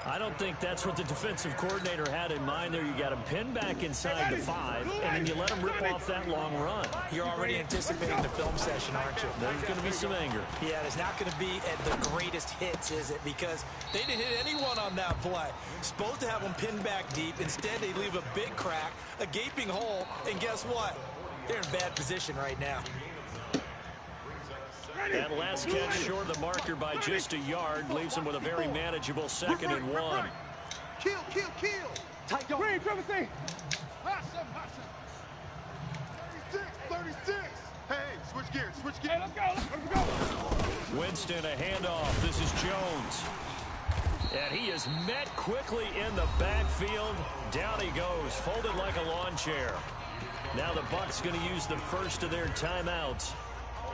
I don't think that's what the defensive coordinator had in mind there. You got him pinned back inside the 5, and then you let him rip off that long run. You're already anticipating the film session, aren't you? There's going to be some anger. Yeah, it's not going to be at the greatest hits, is it? Because they didn't hit anyone on that play. Supposed to have them pinned back deep. Instead, they leave a big crack, a gaping hole, and guess what? They're in bad position right now. That last catch short of the marker by just a yard leaves them with a very manageable 2nd and 1. Kill. Tight go. Green, triple C. Awesome. 36. Hey, switch gears. Hey, let's go. Winston, a handoff. This is Jones. And he is met quickly in the backfield. Down he goes, folded like a lawn chair. Now the Bucs going to use the first of their timeouts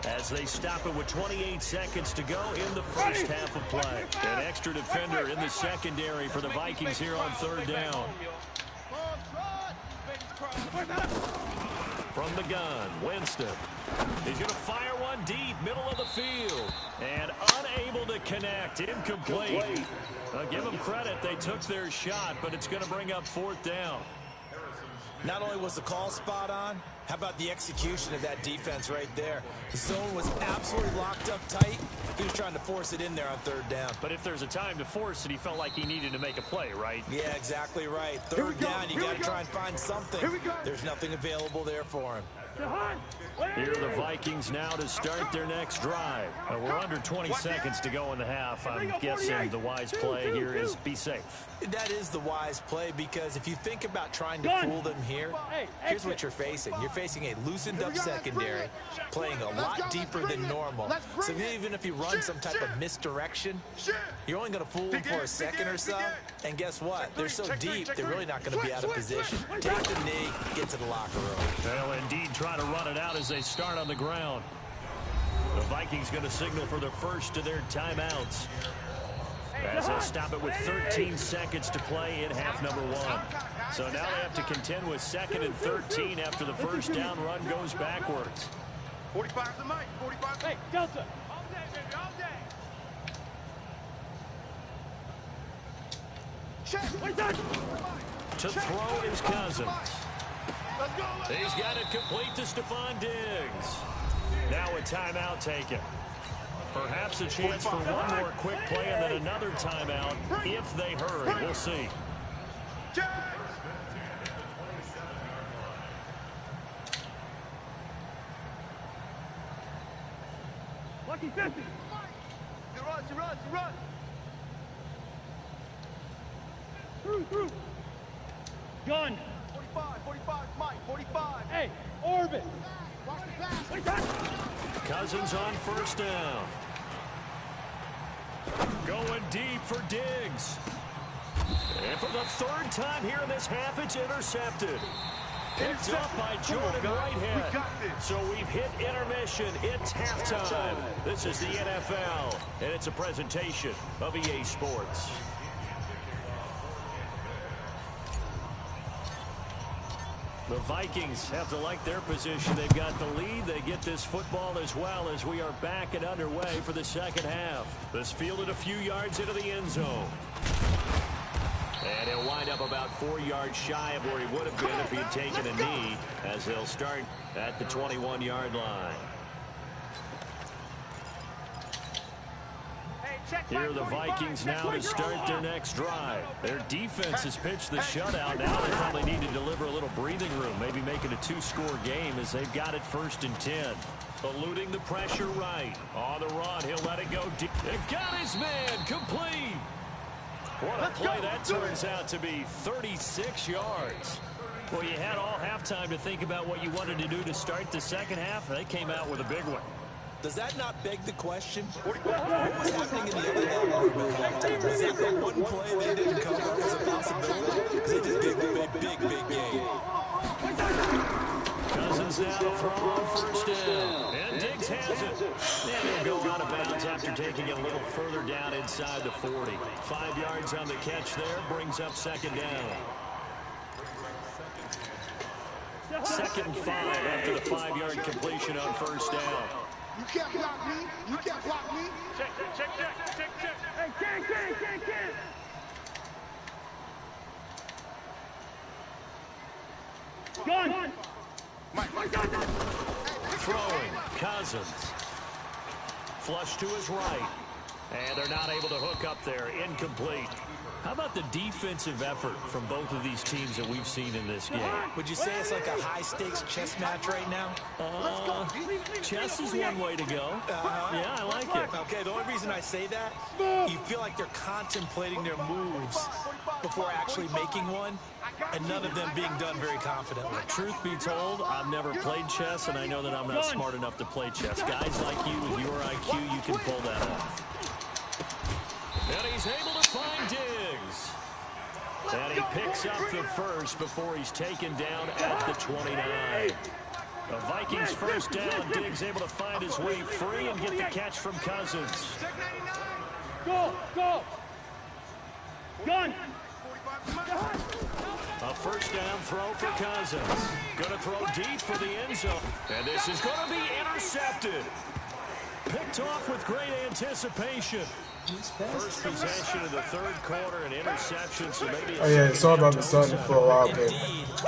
as they stop it with 28 seconds to go in the first half of play. An extra defender in the secondary for the Vikings here on 3rd down. From the gun, Winston. He's going to fire one deep, middle of the field. And unable to connect, incomplete. Give them credit, they took their shot, but it's going to bring up 4th down. Not only was the call spot on, how about the execution of that defense right there? The zone was absolutely locked up tight. He was trying to force it in there on 3rd down. But if there's a time to force it, he felt like he needed to make a play, right? Yeah, exactly right. 3rd down, you got to try and find something. There's nothing available there for him. Here are the Vikings now to start their next drive. We're under 20 seconds to go in the half. I'm guessing the wise play here is be safe. That is the wise play, because if you think about trying to fool them here, here's what you're facing. You're facing a loosened up secondary, playing a lot deeper than normal. So even if you run some type of misdirection, you're only going to fool them for a second or so. And guess what? They're so deep, they're really not going to be out of position. Take the knee, get to the locker room. They'll indeed try to run it out as they start on the ground. The Vikings going to signal for the first of their timeouts, as they'll stop it with 13 seconds to play in half number 1. So now they have to contend with 2nd and 13 after the first down run goes backwards. 45's the mic. 45. Hey, Delta. All day, baby, all day. To throw is Cousins. He's got it complete to Stephon Diggs. Now a timeout taken. Perhaps a chance for one more quick play and then another timeout if they hurry. We'll see. Lucky 50. He runs. Through. Gun. 45, Mike, 45. Hey, orbit. Watch the pass. Cousins on first down. Going deep for Diggs. And for the 3rd time here in this half, it's intercepted. Picked up by Jordan Whitehead. So we've hit intermission. It's halftime. This is the NFL, and it's a presentation of EA Sports. The Vikings have to like their position. They've got the lead. They get this football as well as we are back and underway for the second half. This fielded a few yards into the end zone. And he'll wind up about 4 yards shy of where he would have been if he had taken a knee, as they'll start at the 21-yard line. Here are the Vikings now to start their next drive. Their defense has pitched the shutout. Now they probably need to deliver a little breathing room, maybe make it a 2-score game as they've got it 1st and 10. Eluding the pressure right. On the run, he'll let it go deep. They got his man complete. What a play that turns out to be, 36 yards. Well, you had all halftime to think about what you wanted to do to start the second half. They came out with a big one. Does that not beg the question? What was happening in the other locker room at halftime? Was that the one play they didn't cover as a possibility? Because they just gave them a big game. Cousins now to throw on first down. And Diggs has it. And he'll go out of bounds after taking it a little further down inside the 40. 5 yards on the catch there, brings up 2nd down. 2nd and 5 after the 5-yard completion on first down. You can't block me. Check. Hey, can. Gun. Throwing, Cousins. Flush to his right. And they're not able to hook up there. Incomplete. How about the defensive effort from both of these teams that we've seen in this game? Would you say it's like a high-stakes chess match right now? Chess is one way to go. Yeah, I like it. Okay, the only reason I say that, you feel like they're contemplating their moves before actually making one, and none of them being done very confidently. Truth be told, I've never played chess, and I know that I'm not smart enough to play chess. Guys like you with your IQ, you can pull that off. And he's able to find Diggs. And he picks up the first before he's taken down at the 29. The Vikings first down. Diggs able to find his way free and get the catch from Cousins. Go. Gun. A first down throw for Cousins. Going to throw deep for the end zone. And this is going to be intercepted. Picked off with great anticipation. First possession of the 3rd quarter, an interception, so maybe... Oh yeah, sorry about starting for a while, but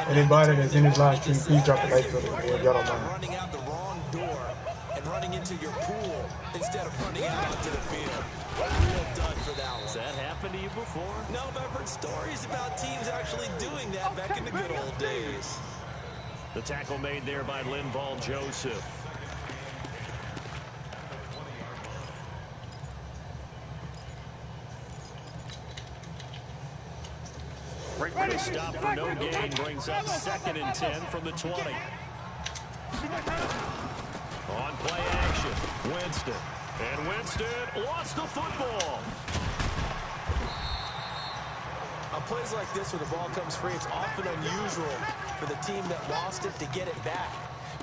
anybody that's in his live stream, please drop a like for the video if y'all don't mind. Running out the wrong door and running into your pool instead of running out onto the field. Well done for that one. Has that happened to you before? No, but I've heard stories about teams actually doing that back in the good old days. The tackle made there by Linval Joseph. The stop for no gain brings up 2nd and 10 from the 20. On play action, Winston. And Winston lost the football. On plays like this where the ball comes free, it's often unusual for the team that lost it to get it back.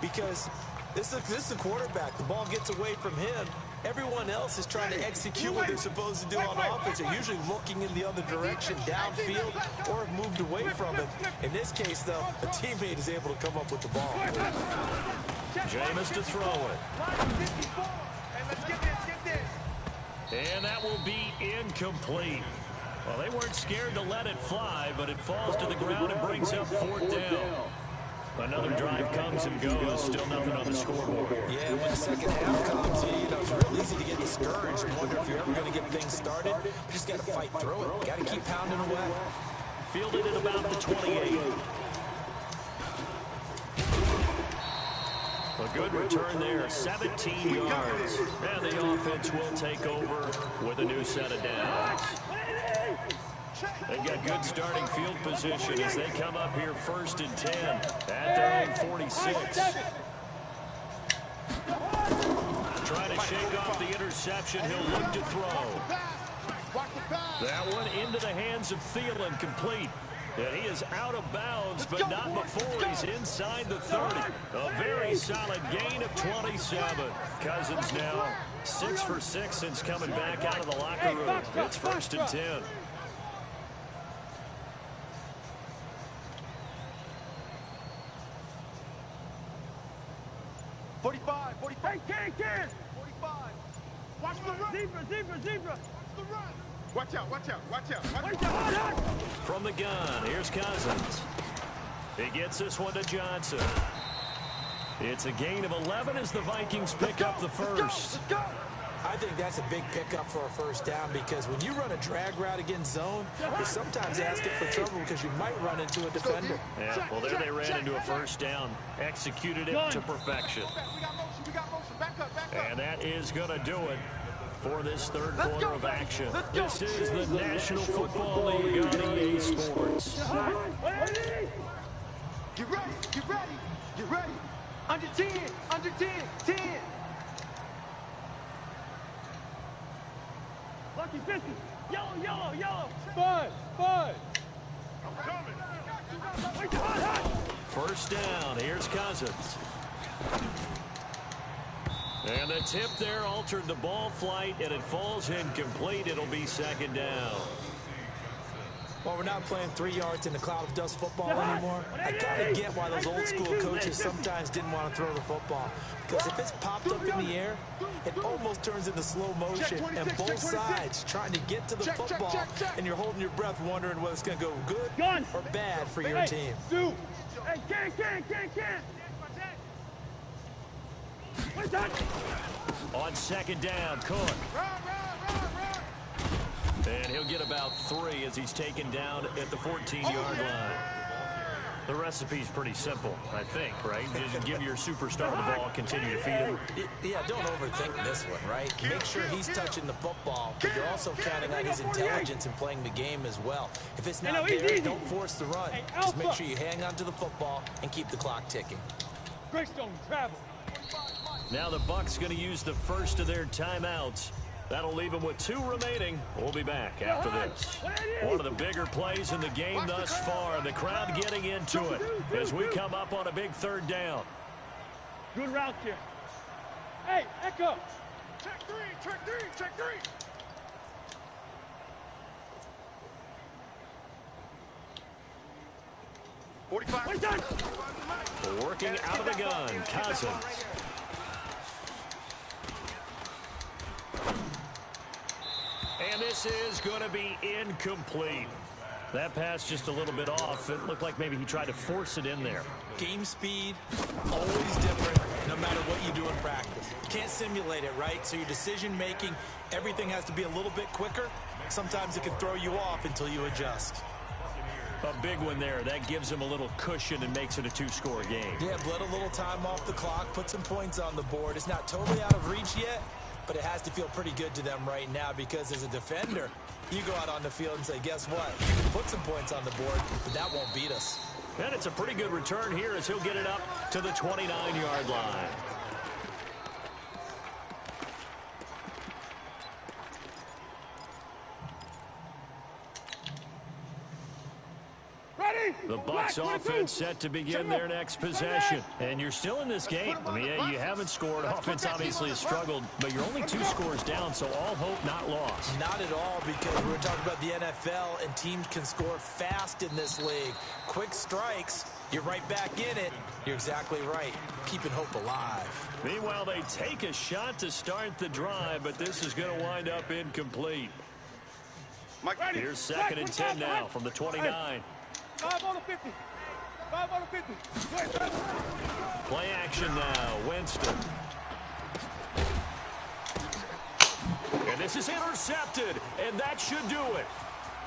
Because this is the quarterback. The ball gets away from him. Everyone else is trying to execute what they're supposed to do on offense. They're usually looking in the other direction, downfield, or have moved away from it. In this case, though, a teammate is able to come up with the ball. Jameis to throw it. And that will be incomplete. Well, they weren't scared to let it fly, but it falls to the ground and brings up 4th down. Another drive comes and goes, still nothing on the scoreboard. Yeah, when the second half comes, you know, it's real easy to get discouraged and wonder if you're ever going to get things started. You just got to fight through it. Got to keep pounding away. Fielded at about the 28. A good return there, 17 yards. And the offense will take over with a new set of downs. They've got good starting field position as they come up here 1st and 10 at their own 46. Trying to shake off the interception. He'll look to throw. That one into the hands of Thielen, complete. And he is out of bounds, but not before he's inside the 30. A very solid gain of 27. Cousins now 6 for 6 since coming back out of the locker room. It's 1st and 10. 45, 45. Hey, 45. Watch the run. Zebra. Watch the run. Watch out. Watch out. From the gun, here's Cousins. He gets this one to Johnson. It's a gain of 11 as the Vikings pick up the first. Let's go. I think that's a big pickup for a 1st down because when you run a drag route against zone, you're sometimes asking for trouble because you might run into a defender. Yeah, well, there they ran into a 1st down, executed it to perfection. We got motion. Back up. And that is going to do it for this 3rd quarter of action. This is the National Football League on EA Sports. Get ready. Under 10. 10. Lucky 50. Yellow. Five. I'm coming. 1st down. Here's Cousins. And the tip there altered the ball flight, and it falls incomplete. It'll be 2nd down. Well, we're not playing 3 yards in the cloud of dust football anymore. I kind of get why those old school coaches sometimes didn't want to throw the football. Because if it's popped up in the air, it almost turns into slow motion. And both sides trying to get to the football, and you're holding your breath wondering whether it's going to go good or bad for your team. Hey, can. On 2nd down, Cook. Run. And he'll get about 3 as he's taken down at the 14-yard line. The recipe's pretty simple, I think, right? Just give your superstar the ball, continue to feed him. Yeah, don't overthink this one, right? Make sure he's touching the football, but you're also counting on his intelligence in playing the game as well. If it's not there, don't force the run. Just make sure you hang on to the football and keep the clock ticking. Greystone, travel. Now the Bucs going to use the first of their timeouts. That'll leave them with 2 remaining. We'll be back after this. One of the bigger plays in the game thus far. The crowd getting into it as we come up on a big 3rd down. Good route here. Hey, Echo. Check three. 45. Working out of the gun, Cousins. And this is going to be incomplete. That pass just a little bit off. It looked like maybe he tried to force it in there. Game speed, always different, no matter what you do in practice. You can't simulate it, right? So your decision-making, everything has to be a little bit quicker. Sometimes it can throw you off until you adjust. A big one there. That gives them a little cushion and makes it a two-score game. Yeah, bled a little time off the clock, put some points on the board. It's not totally out of reach yet, but it has to feel pretty good to them right now because as a defender, you go out on the field and say, guess what? You can put some points on the board, but that won't beat us. And it's a pretty good return here as he'll get it up to the 29-yard line. The Bucs offense set to begin their next possession. And you're still in this game. I mean, yeah, you haven't scored. Offense obviously has struggled, but you're only 2 scores down, so all hope not lost. Not at all, because we're talking about the NFL, and teams can score fast in this league. Quick strikes, you're right back in it. You're exactly right. Keeping hope alive. Meanwhile, they take a shot to start the drive, but this is going to wind up incomplete. Here's 2nd and 10 now from the 29. 5 on the 50. 5 on the 50. Play action now. Winston. And this is intercepted, and that should do it.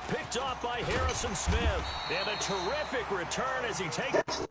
Picked off by Harrison Smith. And a terrific return as he takes...